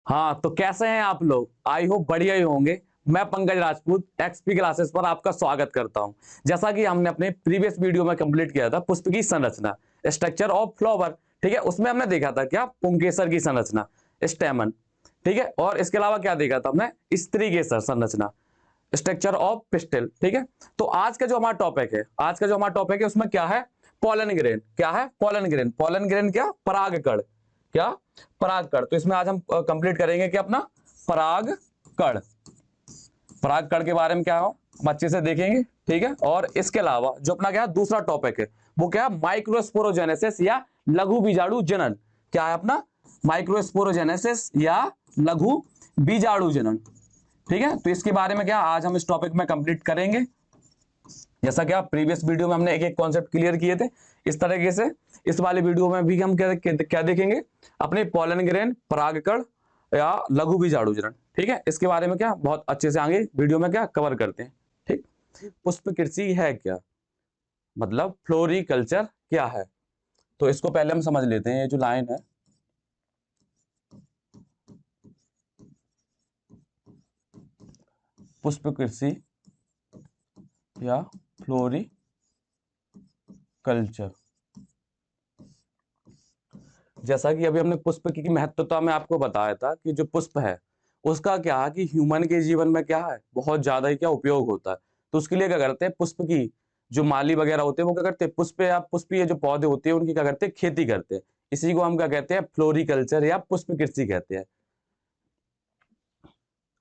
हाँ, तो कैसे हैं आप लोग? आई होप बढ़िया ही होंगे। मैं पंकज राजपूत एक्सपी क्लासेस पर आपका स्वागत करता हूं। जैसा कि हमने अपने प्रीवियस वीडियो में कंप्लीट किया था पुष्प की संरचना, स्ट्रक्चर ऑफ फ्लावर, ठीक है। उसमें हमने देखा था क्या, पुंकेसर की संरचना, स्टेमन, ठीक है। और इसके अलावा क्या देखा था हमने, स्त्री केसर संरचना, स्ट्रक्चर ऑफ पिस्टिल, ठीक है। तो आज का जो हमारा टॉपिक है, उसमें क्या है, पॉलन ग्रेन। क्या है? Pollen grain. पॉलन ग्रेन क्या? परागकण। क्या? परागकण। तो इसमें आज हम कंप्लीट करेंगे कि अपना परागकण, परागकण के बारे में क्या हो हम अच्छे से देखेंगे, ठीक है। और इसके अलावा जो अपना क्या दूसरा टॉपिक है वो क्या है, माइक्रोस्पोरोजेनेसिस या लघु बीजाणु जनन। क्या है अपना? माइक्रोस्पोरोजेनेसिस या लघु बीजाणु जनन, ठीक है। तो इसके बारे में क्या आज हम इस टॉपिक में कंप्लीट करेंगे। जैसा कि आप प्रीवियस वीडियो में हमने एक एक कॉन्सेप्ट क्लियर किए थे, इस तरीके से इस वाले वीडियो में भी हम क्या देखेंगे, अपने पॉलन ग्रेन, परागकण या लघु बीजाणु जनन, ठीक है। इसके बारे में क्या बहुत अच्छे से आगे वीडियो में क्या कवर करते हैं, ठीक। पुष्प कृषि है क्या, मतलब फ्लोरिकल्चर क्या है, तो इसको पहले हम समझ लेते हैं। ये जो लाइन है, पुष्प कृषि या फ्लोरिकल्चर, जैसा कि अभी हमने पुष्प की महत्वता में आपको बताया था कि जो पुष्प है उसका क्या है कि ह्यूमन के जीवन में क्या है, बहुत ज्यादा ही क्या उपयोग होता है। तो उसके लिए क्या करते हैं, पुष्प की जो माली वगैरह होते हैं वो क्या करते हैं, पुष्प या पुष्पीय जो पौधे होते हैं उनकी क्या करते हैं, खेती करते हैं। इसी को हम क्या कहते हैं, फ्लोरिकल्चर या पुष्प कृषि कहते हैं।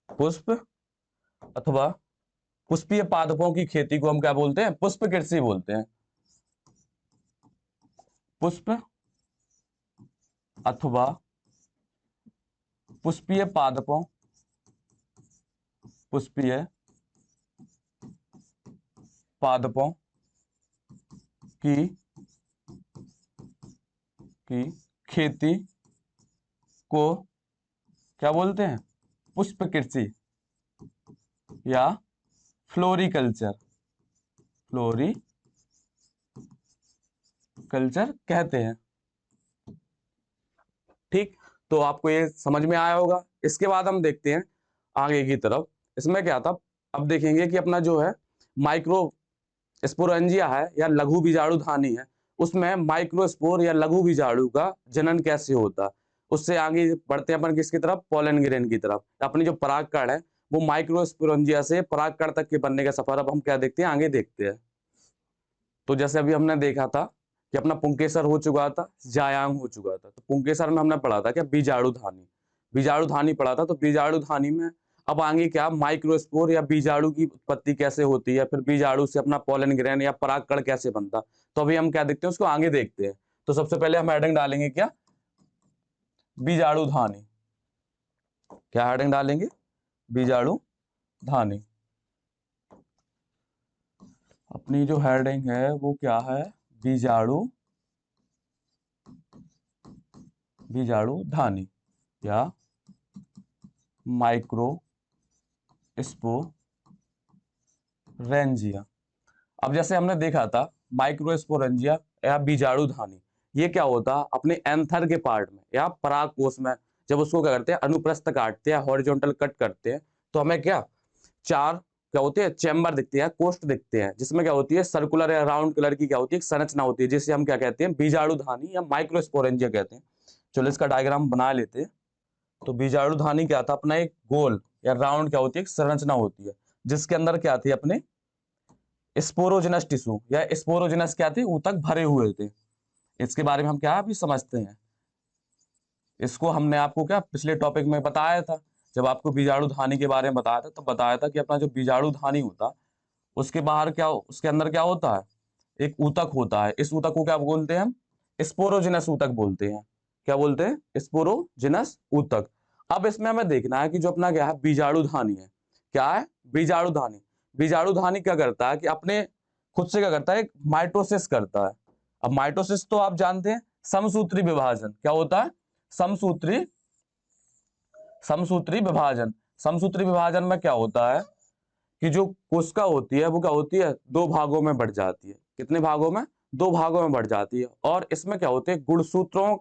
पुष्प अथवा पुष्पीय पादपों की खेती को हम क्या बोलते हैं, पुष्प कृषि बोलते हैं। पुष्प अथवा पुष्पीय पादपों, पुष्पीय पादपों की खेती को क्या बोलते हैं, पुष्प कृषि या फ्लोरिकल्चर, फ्लोरिकल्चर कहते हैं, ठीक। तो आपको ये समझ में आया होगा। इसके बाद हम देखते हैं आगे की तरफ। इसमें क्या था, अब देखेंगे कि अपना जो है माइक्रो स्पोरेंजिया है या लघु बीजाणुधानी है, उसमें माइक्रोस्पोर या लघु बीजाणु का जनन कैसे होता है। उससे आगे बढ़ते हैं अपन किसकी तरफ, पोलन ग्रेन की तरफ। अपनी जो परागकण है वो माइक्रोस्पोरेंजिया से परागकण तक के बनने का सफर अब हम क्या देखते हैं, आगे देखते हैं। तो जैसे अभी हमने देखा था कि अपना पुंकेसर हो चुका था, जायांग हो चुका था। तो पुंकेसर में हमने पढ़ा था क्या, बीजाणुधानी, बीजाणुधानी पढ़ा था। तो बीजाणुधानी में अब आगे क्या, माइक्रोस्पोर या बीजाणु की उत्पत्ति कैसे होती है, फिर बीजाणु से अपना पोलन ग्रेन या परागकण कैसे बनता। तो अभी हम क्या देखते हैं, उसको आगे देखते हैं। तो सबसे पहले हम हेडिंग डालेंगे क्या, बीजाणुधानी। क्या हेडिंग डालेंगे, बीजाणुधानी। अपनी जो हेडिंग है वो क्या है, बीजाणुधानी या माइक्रो स्पोरेंजिया। अब जैसे हमने देखा था माइक्रोस्पोरेंजिया या बीजाणुधानी, ये क्या होता है, अपने एंथर के पार्ट में या परागकोश में जब उसको क्या करते हैं, अनुप्रस्थ काटते हैं, हॉरिजॉन्टल कट करते हैं, तो हमें क्या चार क्या होते हैं, चैम्बर दिखते हैं, कोष्ठ दिखते हैं, जिसमें क्या होती है, सर्कुलर या राउंड कलर की क्या होती है, संरचना होती है, जिसे हम क्या कहते हैं, बीजाणुधानी या माइक्रोस्पोरेंजिया कहते हैं। चलो इसका डायग्राम बना लेते हैं। तो बीजाणुधानी क्या था, अपना एक गोल या राउंड क्या होती है, एक संरचना होती है, जिसके अंदर क्या थी, अपने स्पोरोजिनस टिश्यू या स्पोरोजिनस क्या थे, ऊतक भरे हुए थे। इसके बारे में हम क्या अभी समझते हैं। इसको हमने आपको क्या पिछले टॉपिक में बताया था, जब आपको बीजाणुधानी के बारे में बताया था, तो बताया था कि अपना जो बीजाणुधानी होता उसके बाहर क्या, उसके अंदर क्या होता है, एक ऊतक होता है। इस ऊतक को क्या बोलते हैं हम, स्पोरोजिनस ऊतक बोलते हैं। क्या बोलते हैं, स्पोरोजिनस ऊतक। अब इसमें हमें देखना है कि जो अपना क्या है, बीजाणुधानी है, क्या है, बीजाणुधानी। बीजाणुधानी क्या करता है कि अपने खुद से क्या करता है, एक माइटोसिस करता है। अब माइटोसिस तो आप जानते हैं, समसूत्री विभाजन। क्या होता है, समसूत्री समसूत्री विभाजन। समसूत्री विभाजन में क्या होता है कि जो कोशिका होती है वो क्या होती है, दो भागों में बढ़ जाती है। कितने भागों में, दो भागों में बढ़ जाती है। और इसमें क्या होते हैं, गुणसूत्रों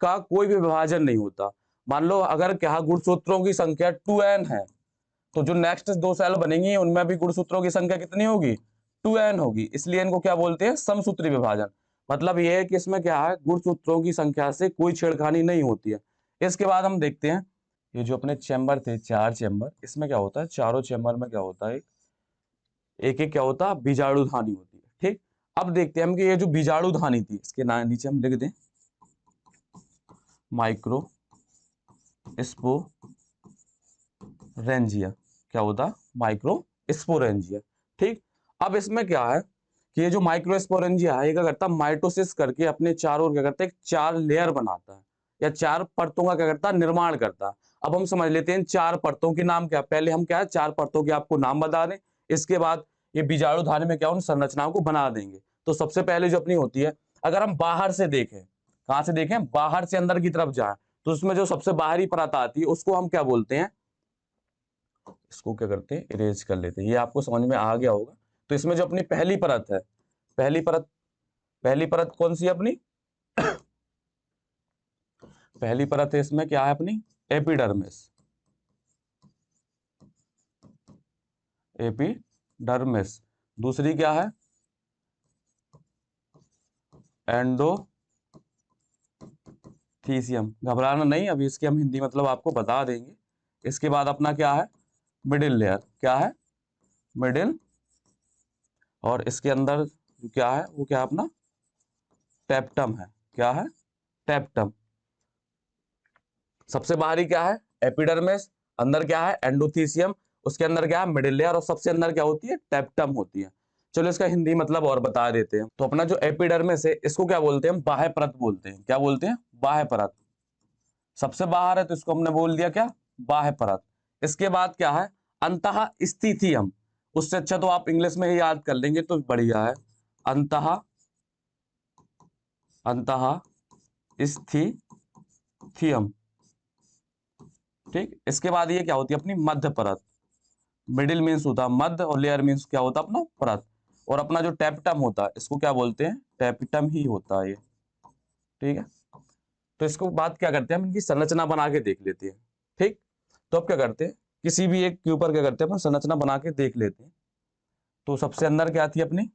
का कोई भी विभाजन नहीं होता, मान लो अगर क्या गुणसूत्रों की संख्या 2n है, तो जो नेक्स्ट 2 सेल बनेंगी उनमें भी गुणसूत्रों की संख्या कितनी होगी, 2n होगी। इसलिए इनको क्या बोलते हैं, समसूत्री विभाजन। मतलब ये है कि इसमें क्या है, गुणसूत्रों की संख्या से कोई छेड़खानी नहीं होती है। इसके बाद हम देखते हैं ये जो अपने चैम्बर थे, 4 चैम्बर, इसमें क्या होता है, चारों चैम्बर में क्या होता है, एक एक क्या होता है, बीजाणु धानी होती है। ठीक, अब देखते हैं हम कि ये जो बीजाणु धानी थी, इसके नीचे हम लिख दें माइक्रो स्पोरेंजिया। क्या होता है, माइक्रो स्पोरेंजिया। ठीक, अब इसमें क्या है कि ये जो माइक्रो स्पोरेंजिया है, ये क्या करता है, माइटोसिस करके अपने चारों ओर क्या करता है, एक 4 लेयर बनाता है या 4 परतों का क्या करता है, निर्माण करता है। अब हम समझ लेते हैं इन 4 परतों के नाम क्या, पहले हम क्या है 4 परतों के आपको नाम बता दें, इसके बाद ये बीजाणु धानी में क्या उन संरचनाओं को बना देंगे। तो सबसे पहले जो अपनी होती है, अगर हम बाहर से देखें, कहां से देखें, बाहर से अंदर की तरफ जाए, तो उसमें जो सबसे बाहरी परत आती है उसको हम क्या बोलते हैं, इसको क्या करते हैं, इरेज कर लेते हैं। ये आपको समझ में आ गया होगा। तो इसमें जो अपनी पहली परत है, पहली परत, पहली परत कौन सी है अपनी, पहली परत है इसमें क्या है अपनी, एपिडर्मिस, एपिडर्मिस। दूसरी क्या है, एंडोथीसियम। घबराना नहीं, अभी इसके हम हिंदी मतलब आपको बता देंगे। इसके बाद अपना क्या है, मिडिल लेयर, क्या है, मिडिल। और इसके अंदर क्या है, वो क्या है अपना टेप्टम है, क्या है, टेप्टम। सबसे बाहरी क्या है, एपिडर्मिस, अंदर क्या है, एंडोथीसियम, उसके अंदर क्या है, मिडिल लेयर, और सबसे अंदर क्या होती है, टेप्टम होती है। चलो इसका हिंदी मतलब और बता देते हैं। तो अपना जो एपिडर्मिस है, इसको क्या बोलते हैं, बाह्य परत बोलते हैं। क्या बोलते हैं, बाह्य परत। सबसे बाहर है तो इसको हमने बोल दिया क्या, बाह्य परत। इसके बाद क्या है, अंतः स्थिथियम। उससे अच्छा तो आप इंग्लिश में ही याद कर लेंगे तो बढ़िया है, अंतः, अंतः स्थिथियम। ठीक, इसके बाद ये क्या होती है अपनी मध्य परत। मिडिल मीन्स होता है मध्य, और लेयर मीन्स क्या होता है अपना परत। और अपना जो टेप्टम होता है, इसको क्या बोलते हैं, टेप्टम ही होता है ये। ठीक है, तो इसको बात क्या करते हैं, हम इनकी संरचना बना के देख लेते हैं। ठीक, तो अब क्या करते हैं, किसी भी एक के ऊपर क्या करते हैं, अपन संरचना बना के देख लेते हैं। तो सबसे अंदर क्या थी अपनी,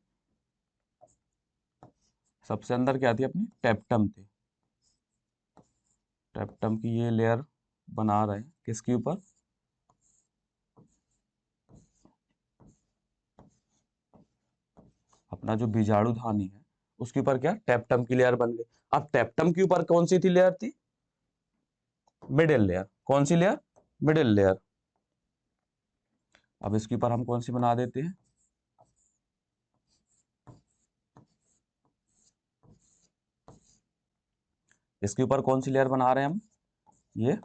सबसे अंदर क्या थी अपनी, टेप्टम थी। टेप्टम की ये लेयर बना रहे हैं किसके ऊपर, अपना जो बीजाणु धानी है उसके ऊपर क्या, टेप्टम की लेयर बन गई। अब टेप्टम के ऊपर कौन सी थी लेयर थी, मिडिल लेयर। कौन सी लेयर, मिडिल लेयर। अब इसके ऊपर हम कौन सी बना देते हैं, इसके ऊपर कौन सी लेयर बना रहे हैं हम, ये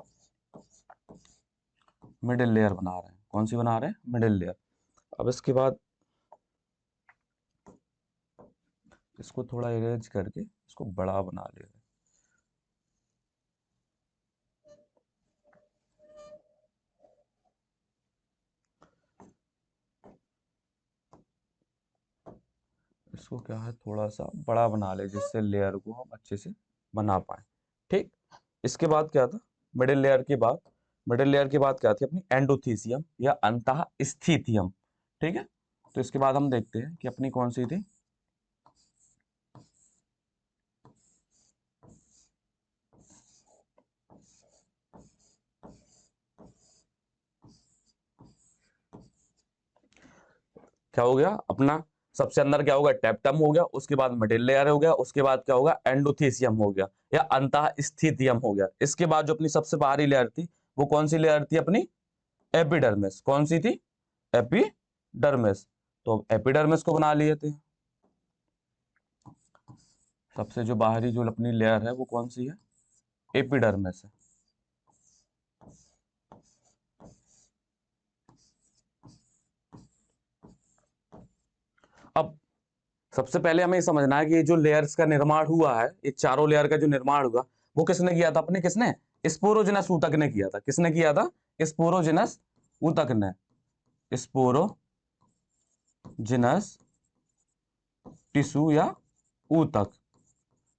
मिडिल लेयर बना रहे हैं। कौन सी बना रहे हैं, मिडिल लेयर। अब इसके बाद इसको थोड़ा इरेज करके इसको बड़ा बना ले रहे हैं। इसको क्या है, थोड़ा सा बड़ा बना ले जिससे लेयर को हम अच्छे से बना पाए। ठीक, इसके बाद क्या था, मिडिल लेयर के बाद, मिडिल लेयर के बाद क्या थी अपनी एंडोथीसियम या अंतः स्थिथियम। ठीक है, तो इसके बाद हम देखते हैं कि अपनी कौन सी थी, क्या हो गया अपना, सबसे अंदर क्या होगा, टेप्टम हो गया, उसके बाद मिडिल लेयर हो गया, उसके बाद क्या होगा, एंडोथीसियम हो गया या अंतः स्थिथियम हो गया। इसके बाद जो अपनी सबसे बाहरी लेयर थी वो कौन सी लेयर थी अपनी, एपिडर्मिस। कौन सी थी, एपिडर्मिस। तो एपिडर्मिस को बना लिए थे। सबसे जो बाहरी जो अपनी लेयर है वो कौन सी है, एपिडर्मिस है। अब सबसे पहले हमें समझना है कि ये जो लेयर्स का निर्माण हुआ है, ये चारों लेयर का जो निर्माण हुआ वो किसने किया था, अपने किसने, स्पोरोजिनस ऊतक ने किया था। किसने किया था, स्पोरोजिनस ऊतक ने, स्पोरोजिनस टिश्यू या ऊतक।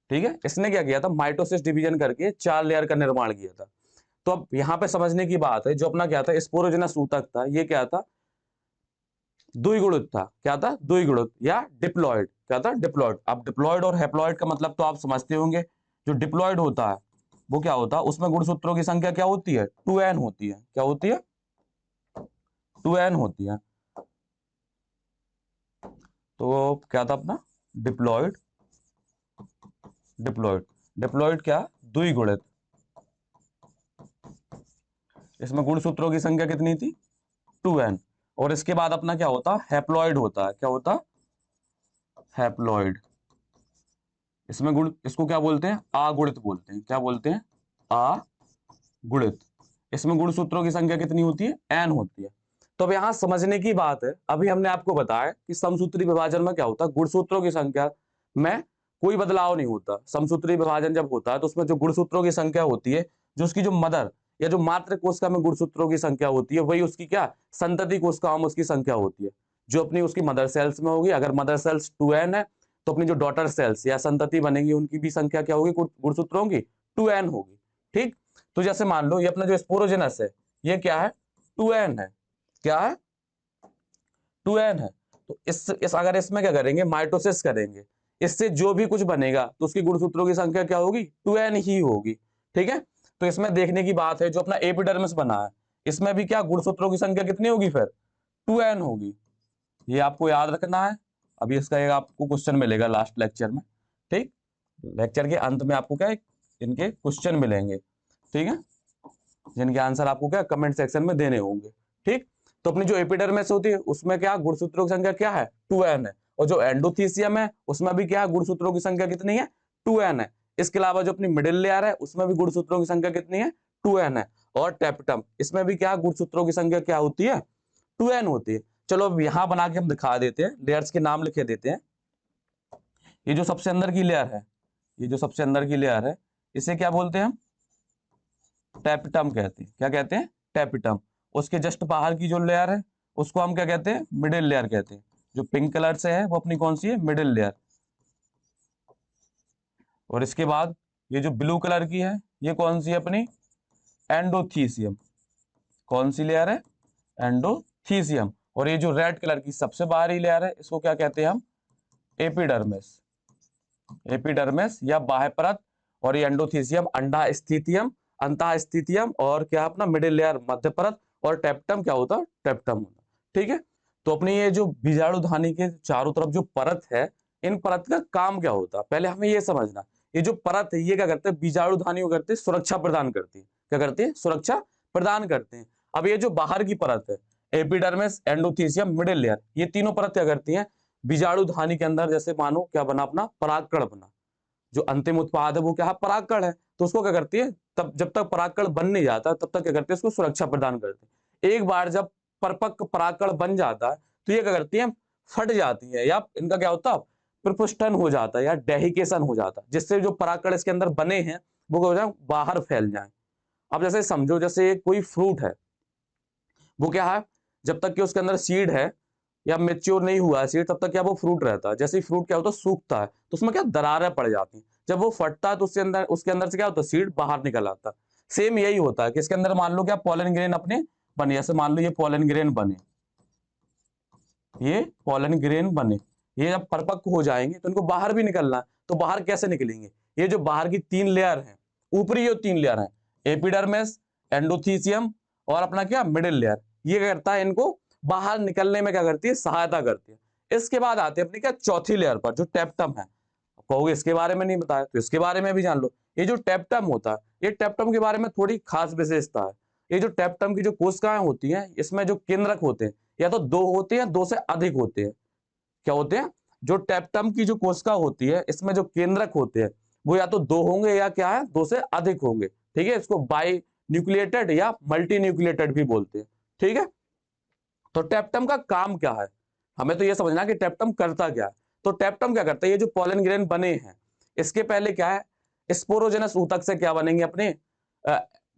ठीक है, इसने क्या किया था, माइटोसिस डिवीजन करके 4 लेयर का निर्माण किया था। तो अब यहाँ पे समझने की बात है, जो अपना क्या था स्पोरोजेनस ऊतक था, ये क्या था द्विगुणित था। क्या था द्विगुणित या डिप्लॉयड। क्या था डिप्लॉयड। अब डिप्लॉयड और हैप्लॉयड का मतलब तो आप समझते होंगे। जो डिप्लॉयड होता है वो क्या होता है, उसमें गुणसूत्रों की संख्या क्या होती है 2n होती है। क्या होती है 2n होती है। तो क्या था अपना डिप्लॉयड। डिप्लॉयड डिप्लॉयड क्या द्विगुणित। इसमें गुणसूत्रों की संख्या कितनी थी 2n। और इसके बाद अपना क्या होता हैप्लॉयड होता है। क्या होता हैप्लॉयड। इसमें गुण, इसको क्या बोलते हैं अगुणित बोलते हैं। क्या बोलते हैं अगुणित। इसमें गुणसूत्रों की संख्या कितनी होती है n होती है। तो अब यहां समझने की बात है, अभी हमने आपको बताया कि समसूत्री विभाजन में क्या होता है गुणसूत्रों की संख्या में कोई बदलाव नहीं होता। समसूत्री विभाजन जब होता है तो उसमें जो गुणसूत्रों की संख्या होती है, जो उसकी जो मदर या जो मातृ कोशिका में गुणसूत्रों की संख्या होती है, वही उसकी क्या संतति कोशिकाओं में उसकी संख्या होती है, जो अपनी उसकी मदर सेल्स में होगी। अगर मदर सेल्स 2n है तो अपनी जो डॉटर सेल्स या संतति बनेगी उनकी भी संख्या क्या होगी गुणसूत्रों की 2n होगी। ठीक। तो जैसे मान लो ये अपना जो स्पोरोजेनस है ये क्या है 2n है। क्या है 2n है। तो इस अगर इसमें क्या करेंगे माइटोसिस करेंगे, इससे जो भी कुछ बनेगा तो उसकी गुणसूत्रों की संख्या क्या होगी 2n ही होगी। ठीक है। तो इसमें देखने की बात है, जो अपना एपिडर्मिस बना है इसमें भी क्या गुणसूत्रों की संख्या कितनी होगी फिर 2n होगी। ये आपको याद रखना है। अभी इसका एक आपको क्वेश्चन मिलेगा लास्ट लेक्चर में। ठीक। लेक्चर के अंत में आपको क्या इनके क्वेश्चन मिलेंगे। ठीक है। जिनके आंसर आपको क्या कमेंट सेक्शन में देने होंगे। ठीक। तो अपनी जो एपिडर्मिस होती है उसमें क्या गुणसूत्रों की संख्या क्या है 2n है। और जो एंडोथीसियम है उसमें भी क्या गुणसूत्रों की संख्या कितनी है 2n है। इसके अलावा जो अपनी मिडिल लेयर है उसमें भी गुणसूत्रों की संख्या कितनी है 2n है। और टेप्टम इसमें भी क्या गुणसूत्रों की संख्या क्या होती है 2n होती है। चलो अब यहां बना के हम दिखा देते हैं, लेयर्स के नाम लिखे देते हैं। ये जो सबसे अंदर की लेयर है, ये जो सबसे अंदर की लेयर है इसे क्या बोलते हैं हम टेपिटम कहते हैं। क्या कहते हैं टेपिटम। उसके जस्ट बाहर की जो लेयर है उसको हम क्या कहते हैं मिडिल लेयर कहते हैं। जो पिंक कलर से है वो अपनी कौन सी है मिडिल लेयर। और इसके बाद ये जो ब्लू कलर की है ये कौन सी है अपनी एंडोथीसियम। कौन सी लेयर है एंडोथीसियम। और ये जो रेड कलर की सबसे बाहरी लेयर है इसको क्या कहते हैं हम एपिडर्मिस। एपिडर्मिस या बाह्य परत। और ये एंडोथीसियम अंडास्थितियम अंतःस्थितियम और क्या अपना मिडिल लेयर मध्य परत। और टेप्टम क्या होता है टेप्टम होता। ठीक है। तो अपनी ये जो बीजाणुधानी के चारों तरफ जो परत है, इन परत का काम क्या होता है पहले हमें ये समझना। ये जो परत है ये क्या करते हैं बीजाणुधानी को करते हैं सुरक्षा प्रदान करती है। क्या करती है सुरक्षा प्रदान करते हैं। अब ये जो बाहर की परत है एपिडर्मिस एंडोथीसियम मिडिल लेयर, ये तीनों परत क्या करती हैं बीजाणुधानी के अंदर जैसे मानो क्या बना अपना परागकण बना। जो अंतिम उत्पाद है वो क्या है परागकण है। तो उसको क्या करती है तब जब तक परागकण बन नहीं जाता तब तक क्या करती है उसको सुरक्षा प्रदान करती है। एक बार जब परिपक्व परागकण बन जाता है तो ये क्या करती है फट जाती है या इनका क्या होता है प्रपुष्टन हो जाता है या डेहिकेशन हो जाता है, जिससे जो परागकण इसके अंदर बने हैं वो क्या हो जाए बाहर फैल जाए। अब जैसे समझो जैसे कोई फ्रूट है वो क्या है जब तक कि उसके अंदर सीड है या मेच्योर नहीं हुआ है सीड तब तक क्या वो फ्रूट रहता है। जैसे ही फ्रूट क्या होता है सूखता है तो उसमें क्या दरारें पड़ जाती हैं। जब वो फटता है तो उसके अंदर से क्या होता है सीड बाहर निकल आता है। सेम यही होता है कि इसके अंदर मान लो क्या पॉलन ग्रेन अपने बने। जैसे मान लो ये पॉलन ग्रेन बने, ये पॉलन ग्रेन बने, ये जब परिपक्व हो जाएंगे तो इनको बाहर भी निकलना है। तो बाहर कैसे निकलेंगे ये जो बाहर की तीन लेयर हैं ऊपरी जो तीन लेयर हैं एपिडर्मिस एंडोथीसियम और अपना क्या मिडिल लेयर, ये क्या करता है इनको बाहर निकलने में क्या करती है सहायता करती है। इसके बाद आते हैं अपनी क्या चौथी लेयर पर जो टेप्टम है। कहोगे इसके बारे में नहीं बताया तो इसके बारे में भी जान लो। ये जो टेप्टम होता है ये टेप्टम के बारे में थोड़ी खास विशेषता है। ये जो टेप्टम की जो कोशिकाएं होती हैं इसमें जो केंद्रक होते हैं या तो दो होते हैं दो से अधिक होते हैं। क्या होते हैं जो टेप्टम की जो कोशिका होती है इसमें जो केंद्रक होते हैं वो या तो दो होंगे या क्या है दो से अधिक होंगे। ठीक है। इसको बाई न्यूक्लिएटेड या मल्टी न्यूक्लिएटेड भी बोलते हैं। ठीक है। तो टेप्टम का काम क्या है हमें तो ये समझना कि टेप्टम करता क्या है। तो टेप्टम क्या करता है ये जो पॉलन ग्रेन बने हैं इसके पहले क्या है स्पोरोजेनस ऊतक से क्या बनेंगे अपने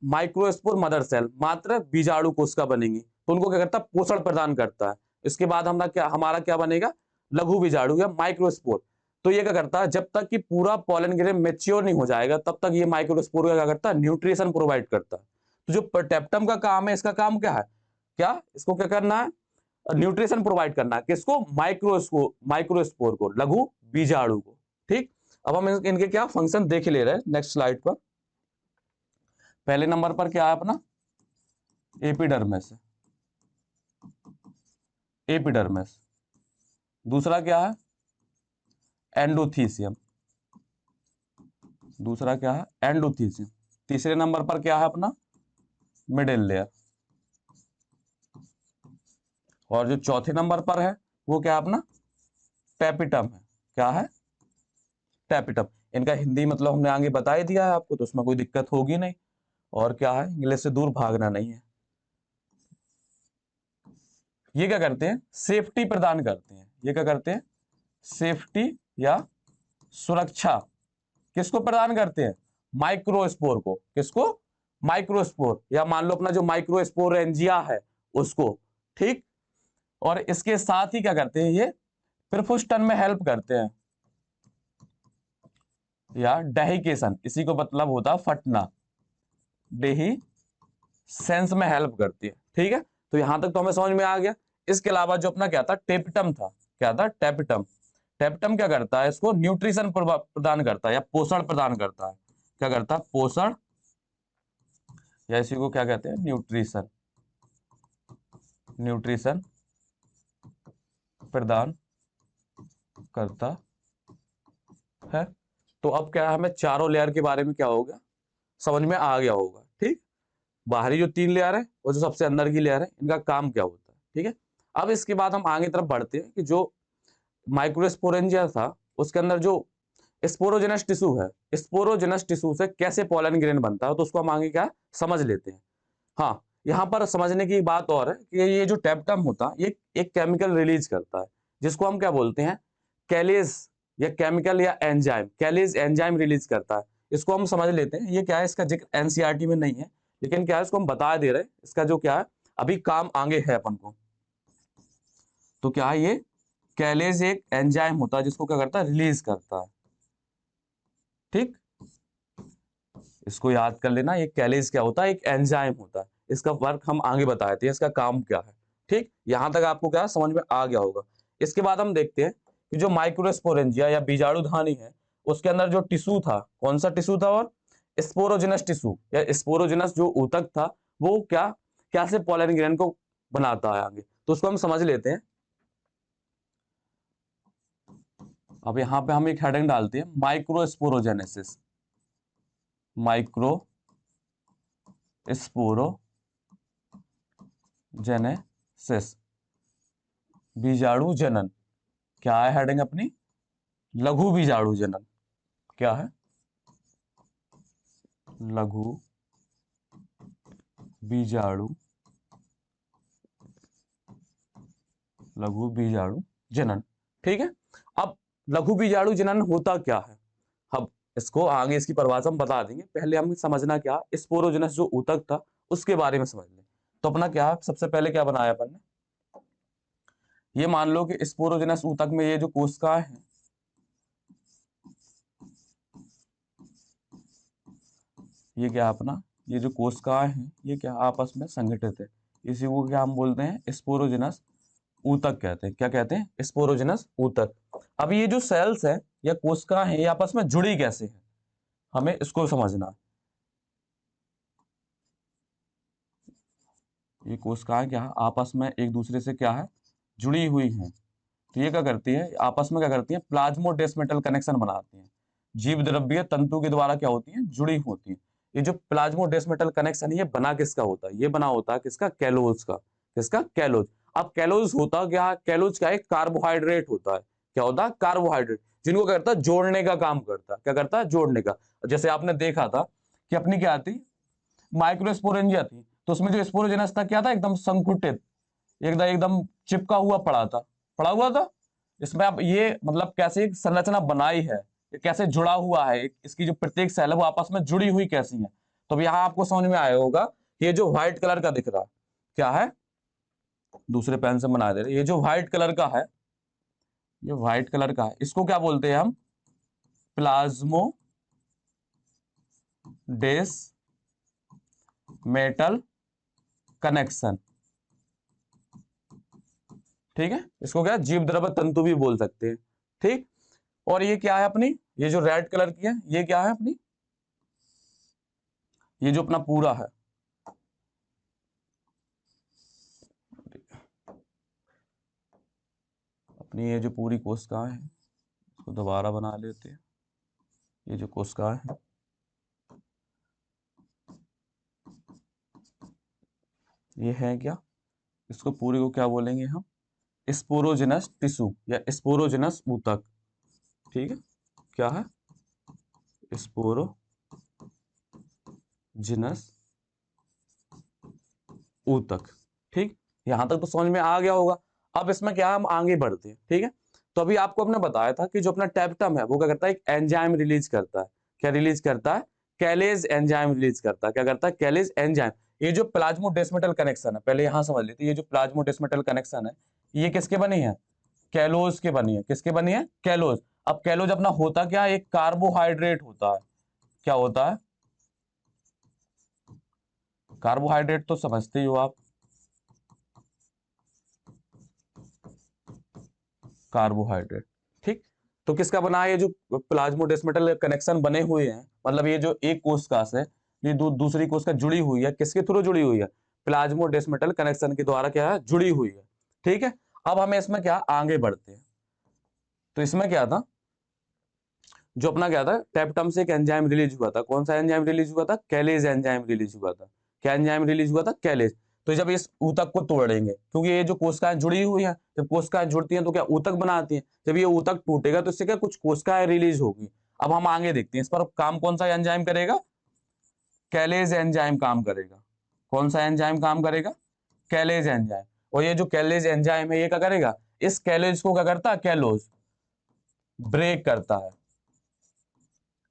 माइक्रोस्पोर मदर सेल मात्र बीजाणु कोशिका बनेंगी। तो उनको क्या करता है पोषण प्रदान करता है। इसके बाद हमारा क्या बनेगा लघु बीजाणु या माइक्रोस्पोर। तो ये क्या करता है जब तक कि पूरा पॉलन ग्रेन मेच्योर नहीं हो जाएगा तब तक ये माइक्रोस्पोर क्या करता है न्यूट्रिशन प्रोवाइड करता है। तो जो टेप्टम का काम है, इसका काम क्या है, क्या इसको क्या करना है, न्यूट्रिशन प्रोवाइड करना है, किसको, माइक्रोस्पोर को, लघु बीजाणु को। ठीक, अब हम इनके क्या फंक्शन देख ले रहे हैं नेक्स्ट स्लाइड पर। पहले नंबर पर क्या है अपना, एपिडर्मिस, एपिडर्मिस। दूसरा क्या है, एंडोथीसियम, दूसरा क्या है, एंडोथीसियम। तीसरे नंबर पर क्या है अपना, मिडिल लेयर। और जो चौथे नंबर पर है वो क्या है अपना, टैपिटम है। क्या है, टैपिटम। इनका हिंदी मतलब हमने आगे बता ही दिया है आपको, तो उसमें कोई दिक्कत होगी नहीं। और क्या है, इंग्लिश से दूर भागना नहीं है। ये क्या करते हैं, सेफ्टी प्रदान करते हैं। ये क्या करते हैं, सेफ्टी या सुरक्षा किसको प्रदान करते हैं, माइक्रोस्पोर को। किसको, माइक्रोस्पोर, या मान लो अपना जो माइक्रोस्पोरेंजिया है उसको। ठीक, और इसके साथ ही क्या करते हैं, ये परफुस्टन में हेल्प करते हैं, या डेहिकेशन, इसी को मतलब होता है फटना, डेही सेंस में हेल्प करती है। ठीक है, तो यहां तक तो हमें समझ में आ गया। इसके अलावा जो अपना क्या था, टेपिटम था। क्या था, टेपिटम। टेपिटम क्या करता है, इसको न्यूट्रिशन प्रदान करता है या पोषण प्रदान करता है। क्या करता है, पोषण, या इसी को क्या कहते हैं, न्यूट्रिशन, न्यूट्रिशन प्रदान करता है। तो अब क्या है, हमें चारों लेयर के बारे में क्या होगा, समझ में आ गया होगा। ठीक, बाहरी जो 3 लेयर है और जो सबसे अंदर की लेयर है, इनका काम क्या होता है। ठीक है, अब इसके बाद हम आगे तरफ बढ़ते हैं कि जो माइक्रोस्पोरेंजिया था उसके अंदर जो स्पोरोजेनस टिश्यू है, स्पोरोजेनस टिश्यू से कैसे पॉलन ग्रेन बनता है, तो उसको हम आगे क्या समझ लेते हैं। हाँ, यहाँ पर समझने की बात और है कि ये जो टेप्टम होता है ये एक केमिकल रिलीज करता है, जिसको हम क्या बोलते हैं, कैलेज, या केमिकल या एंजाइम, कैलेज एंजाइम रिलीज करता है। इसको हम समझ लेते हैं। ये क्या है, इसका जिक्र एनसीईआरटी में नहीं है, लेकिन क्या है इसको हम बता दे रहे हैं, इसका जो क्या है अभी काम आगे है अपन को। तो क्या है, ये कैलेज एक एंजाइम होता है जिसको क्या करता है, रिलीज करता है। ठीक, इसको याद कर लेना, ये कैलेज क्या होता है, एक एंजाइम होता है। इसका वर्क हम आगे बताए थे, इसका काम क्या है। ठीक, यहां तक आपको क्या समझ में आ गया होगा। इसके बाद हम देखते हैं कि जो माइक्रोस्पोरेंजिया या बीजाणुधानी है, उसके अंदर जो टिश्यू था, कौन सा टिश्यू था, और स्पोरोजिनस टिश्यू या स्पोरोजिनस जो ऊतक था, वो क्या क्या से पॉलन ग्रेन को बनाता है आगे, तो उसको हम समझ लेते हैं। अब यहाँ पे हम एक हेडिंग डालते हैं, माइक्रोस्पोरोजेनेसिस, माइक्रो स्पोरोजेनेसिस, बीजाणु जनन। क्या है हेडिंग अपनी, लघु बीजाणु जनन। क्या है, लघु बीजाणु, लघु बीजाणु जनन। ठीक है, अब लघु बीजाणु जनन होता क्या है, अब इसको आगे इसकी परिभाषा हम बता देंगे। पहले हमें समझना क्या, स्पोरोजेनस जो ऊतक था उसके बारे में समझ लें। तो अपना क्या है, सबसे पहले क्या बनाया अपन ने, ये मान लो कि स्पोरोजेनस ऊतक में ये जो कोशिकाएं हैं, ये क्या अपना, ये जो कोशिकाएं हैं ये क्या आपस में संगठित है। इसी को क्या हम बोलते हैं, स्पोरोजेनस ऊतक कहते हैं। क्या कहते हैं, स्पोरोजेनस ऊतक। अब ये जो सेल्स है या कोशिकाएं हैं, ये आपस में जुड़ी कैसे हैं, हमें इसको समझना है। ये कोशिकाएं क्या है, आपस में एक दूसरे से क्या है, जुड़ी हुई हैं। तो ये क्या करती है, आपस में क्या करती है, प्लाज्मोडेस्मेटल कनेक्शन बनाती हैं। जीव द्रव्य तंतु के द्वारा क्या होती है, जुड़ी होती है। ये जो प्लाज्मोडेस्मेटल कनेक्शन ये बना किसका होता है, ये बना होता है किसका, कैलोज का। किसका, कैलोज। अब कैलोज होता क्या है, कैलोज का एक कार्बोहाइड्रेट होता है। क्या होता है, कार्बोहाइड्रेट, जिनको क्या करता है, जोड़ने का काम करता है। क्या करता है, जोड़ने का। जैसे आपने देखा था कि अपनी क्या आती, माइक्रोस्पोरेंजिया थी, तो उसमें जो स्पोरोजेनस था क्या था, एकदम संकुचित, एकदम एकदम चिपका हुआ पड़ा था, पड़ा हुआ था। इसमें अब ये मतलब कैसे एक संरचना बनाई है, ये कैसे जुड़ा हुआ है, इसकी जो प्रत्येक सेल है वो आपस में जुड़ी हुई कैसी है। तो अब यहाँ आपको समझ में आया होगा, ये जो व्हाइट कलर का दिख रहा है क्या है, दूसरे पेन से बना दे रहे, ये जो व्हाइट कलर का है, ये व्हाइट कलर का है, इसको क्या बोलते हैं हम, प्लाज्मो मेटल कनेक्शन, ठीक है, इसको क्या जीव द्रव तंतु भी बोल सकते हैं, ठीक। और ये क्या है अपनी, ये जो रेड कलर की है ये क्या है अपनी, ये जो अपना पूरा है, अपनी ये जो पूरी कोशिकाएं है, इसको दोबारा बना लेते हैं। ये जो कोशिकाएं है, ये है क्या, इसको पूरी को क्या बोलेंगे हम, स्पोरोजिनस टिश्यू या स्पोरोजिनस ऊतक, ठीक है, क्या है, स्पोरोजिनस ऊतक, ठीक। यहां तक तो समझ में आ गया होगा। अब इसमें क्या है, हम आगे बढ़ते हैं, ठीक है। तो अभी आपको अपने बताया था कि जो अपना टेप्टम है वो क्या करता है, एक एंजाइम रिलीज करता है, क्या रिलीज करता है, कैलेज एंजाइम रिलीज करता है, क्या करता है, कैलेज एंजाइम। ये जो प्लाज्मोडेस्मेटल कनेक्शन है, पहले यहां समझ लेते, ये जो प्लाज्मोडेस्मेटल कनेक्शन है ये किसके बनी है, कैलोज के बनी है, किसके बनी है, कैलोज। अब कैलोज अपना होता क्या, एक कार्बोहाइड्रेट होता है, क्या होता है, कार्बोहाइड्रेट तो समझते ही हो आप, कार्बोहाइड्रेट, ठीक। तो किसका बना है, ये जो प्लाज्मोडेस्मेटल कनेक्शन बने हुए हैं, मतलब ये जो एक कोशिका से ये दूसरी कोशिका जुड़ी हुई है, किसके थ्रू जुड़ी हुई है, प्लाज्मोडेस्मेटल कनेक्शन के द्वारा क्या है, जुड़ी हुई है, ठीक है। अब हमें इसमें क्या आगे बढ़ते हैं, तो इसमें क्या था, जो अपना क्या था, टेप्टम से एक एंजाइम रिलीज हुआ था, कौन सा एंजाइम रिलीज हुआ था, कैलेज एंजाइम रिलीज हुआ था, क्या एंजाइम रिलीज हुआ था, कैलेज। तो जब इस ऊतक को तोड़ेंगे, क्योंकि ये जो कोशिकाएं जुड़ी हुई हैं, जब कोशिकाएं जुड़ती हैं तो क्या ऊतक बनाती हैं, जब ये ऊतक टूटेगा तो इससे क्या कुछ कोशिकाएं रिलीज होगी। अब हम आगे देखते हैं इस पर काम कौन सा एंजाइम करेगा, कैलेज एंजाइम काम करेगा, कौन सा एंजाइम काम करेगा, कैलेज एंजाइम। और ये जो कैलेज एंजाइम है ये क्या करेगा, इस कैलेज को क्या करता है, कैलोज ब्रेक करता है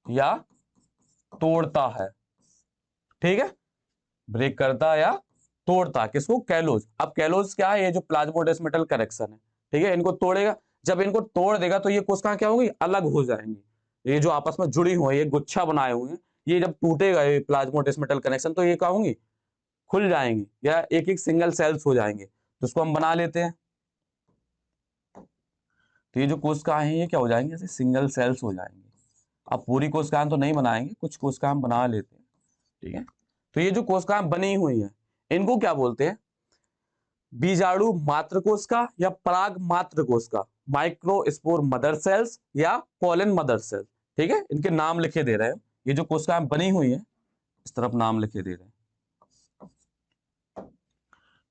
या तोड़ता है, ठीक है, ब्रेक करता है या तोड़ता है, किसको, कैलोज। अब कैलोज क्या है, ये जो प्लाज्मोडेस्मेटल कनेक्शन है, ठीक है, इनको तोड़ेगा। जब इनको तोड़ देगा तो ये कोशिकाएं क्या होंगी, अलग हो जाएंगी। ये जो आपस में जुड़ी हुई है, ये गुच्छा बनाए हुए हैं, ये जब टूटेगा ये प्लाज्मोडेस्मेटल कनेक्शन तो ये क्या होंगी, खुल जाएंगी या एक एक सिंगल सेल्स हो जाएंगे, तो इसको हम बना लेते हैं। तो ये जो कोशिकाएं हैं ये क्या हो जाएंगे, ऐसे सिंगल सेल्स हो जाएंगे। अब पूरी कोशिकाएं तो नहीं बनाएंगे, कुछ कोशिकाएं हम बना लेते हैं, ठीक है। तो ये जो कोशिकाएं बनी हुई हैं इनको क्या बोलते हैं, बीजाणु मात्र कोशिका या पराग मात्र कोशिका, माइक्रोस्पोर मदर सेल्स या पोलन मदर सेल्स, ठीक है। इनके नाम लिखे दे रहे हैं, ये जो कोशिकाएं बनी हुई हैं इस तरफ नाम लिखे दे रहे हैं,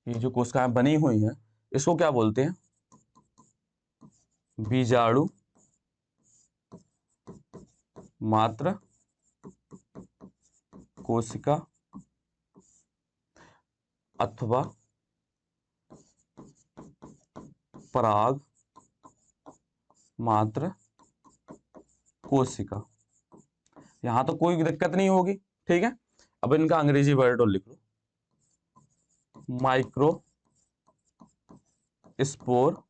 ये जो कोशिकाएं बनी हुई हैं इसको क्या बोलते हैं, बीजाणु मात्र कोशिका अथवा पराग मात्र कोशिका। यहां तो कोई दिक्कत नहीं होगी, ठीक है। अब इनका अंग्रेजी वर्ड और लिख लो, माइक्रो स्पोर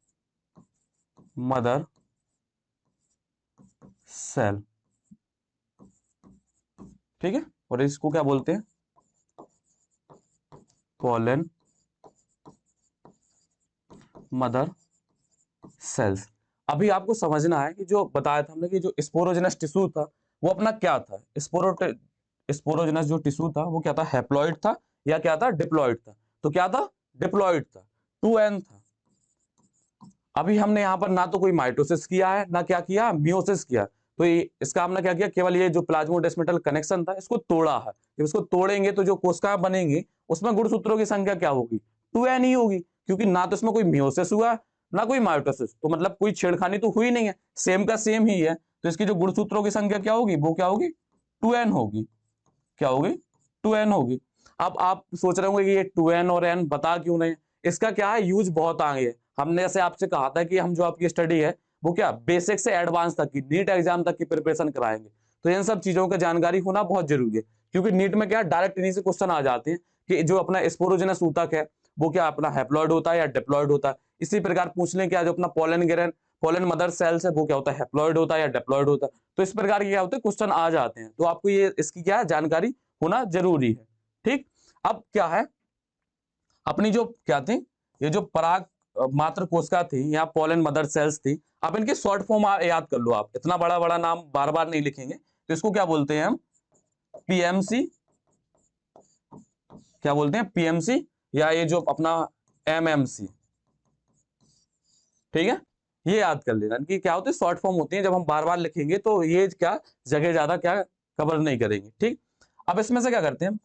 मदर सेल, ठीक है। और इसको क्या बोलते हैं, पोलन मदर सेल्स। अभी आपको समझना है कि जो बताया था हमने कि जो स्पोरोजेनस टिश्यू था वो अपना क्या था, स्पोरोजेनस जो टिश्यू था वो क्या था, हैप्लॉइड था या क्या था, डिप्लॉइड था। तो क्या था, डिप्लॉइड था, 2n था। अभी हमने यहाँ पर ना तो कोई माइटोसिस किया है ना क्या किया, मियोसिस किया। तो इसका हमने क्या किया, केवल ये जो प्लाज्मोडेस्मेटल कनेक्शन था इसको तोड़ा है। जब इसको तोड़ेंगे तो जो कोशिकाएं बनेंगी उसमें गुणसूत्रों की संख्या क्या होगी, 2n ही होगी, क्योंकि ना तो इसमें कोई मियोसिस हुआ ना कोई माइटोसिस, तो मतलब कोई छेड़खानी तो हुई नहीं है, सेम का सेम ही है। तो इसकी जो गुणसूत्रों की संख्या क्या होगी, वो क्या होगी, 2n होगी, क्या होगी, 2n होगी। अब आप सोच रहे होंगे कि ये 2n और n बता क्यों नहीं, इसका क्या है, यूज बहुत आगे है। हमने जैसे आपसे कहा था कि हम जो आपकी स्टडी है वो क्या बेसिक से एडवांस तक की, नीट एग्जाम तक की प्रिपरेशन कराएंगे। तो इन सब चीजों का जानकारी होना बहुत जरूरी है, क्योंकि नीट में क्या डायरेक्ट इन्हीं से क्वेश्चन आ जाते हैं कि जो अपना स्पोरोजेनस ऊतक है वो क्या अपना हैप्लॉइड होता है या डिप्लॉइड होता है। इसी प्रकार पूछ लें क्या जो अपना pollen grain pollen mother cells है वो क्या होता है, हैप्लॉइड होता है या डिप्लॉइड होता है। तो इस प्रकार के क्या होते हैं क्वेश्चन आ जाते हैं, तो आपको ये इसकी क्या है जानकारी होना जरूरी है, ठीक। अब क्या है, अपनी जो क्या थी, ये जो पराग मात्र कोशिका थी या पोलन मदर सेल्स थी, अब इनकी शॉर्ट फॉर्म याद कर लो। आप इतना बड़ा बड़ा नाम बार बार नहीं लिखेंगे, तो इसको क्या बोलते हैं हम, पीएमसी, क्या बोलते हैं, पीएमसी, या ये जो अपना एमएमसी, ठीक है, ये याद कर लेना। इनकी क्या होती है, शॉर्ट फॉर्म होती है। जब हम बार बार लिखेंगे तो ये क्या जगह ज्यादा क्या कवर नहीं करेंगे, ठीक। अब इसमें से क्या करते हैं हम,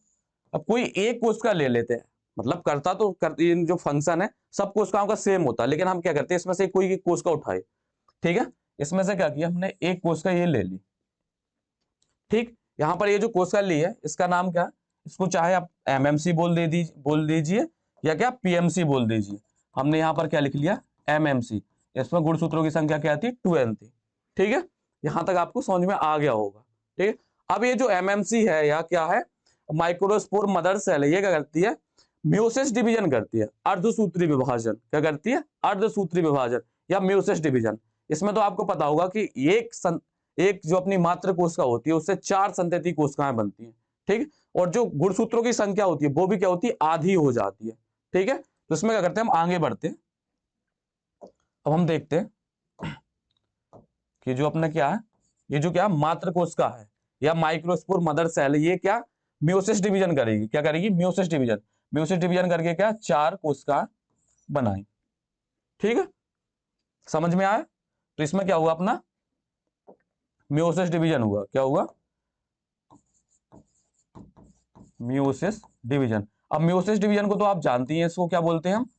अब कोई एक कोशिका ले लेते हैं, मतलब करता तो ये जो फंक्शन है सब कोशिकाओं का सेम होता है, लेकिन हम क्या करते हैं इसमें से कोई एक कोशिका उठाए, ठीक है। इसमें से क्या किया हमने, एक कोशिका ये ले ली, ठीक। यहां पर ये जो कोशिका ली है इसका नाम क्या है, इसको चाहे आप एमएमसी बोल दीजिए या क्या पीएमसी बोल दीजिए। हमने यहां पर क्या लिख लिया, एमएमसी। इसमें गुणसूत्रों की संख्या क्या थी, 2n थी, ठीक है। यहां तक आपको समझ में आ गया होगा, ठीक है। अब ये जो एमएमसी है या क्या है, माइक्रोस्पोर मदर सेल है, ये क्या करती है, म्यूसिस डिवीजन करती है, अर्धसूत्री विभाजन। क्या करती है, अर्धसूत्री विभाजन या म्यूसिस डिवीजन। इसमें तो आपको पता होगा कि एक जो अपनी मात्र कोशिका होती है उससे 4 संतति कोशिकाएं बनती हैं, ठीक। और जो गुणसूत्रों की संख्या होती है वो भी क्या होती है, आधी हो जाती है, ठीक है। तो इसमें क्या करते हैं हम, आगे बढ़ते हैं। अब हम देखते हैं कि जो अपना क्या है, ये जो क्या मात्र कोशिका है या माइक्रोस्पोर मदर सेल, ये क्या म्यूसिस डिवीजन करेगी, क्या करेगी, म्यूसिस डिवीजन। म्यूसिस डिवीजन करके क्या 4 कोशिका बनाई, ठीक है, समझ में आया। तो इसमें क्या हुआ अपना, म्यूसिस डिवीजन हुआ, क्या हुआ, म्यूसिस डिवीजन। अब म्यूसिस डिवीजन को तो आप जानती हैं, इसको क्या बोलते हैं हम,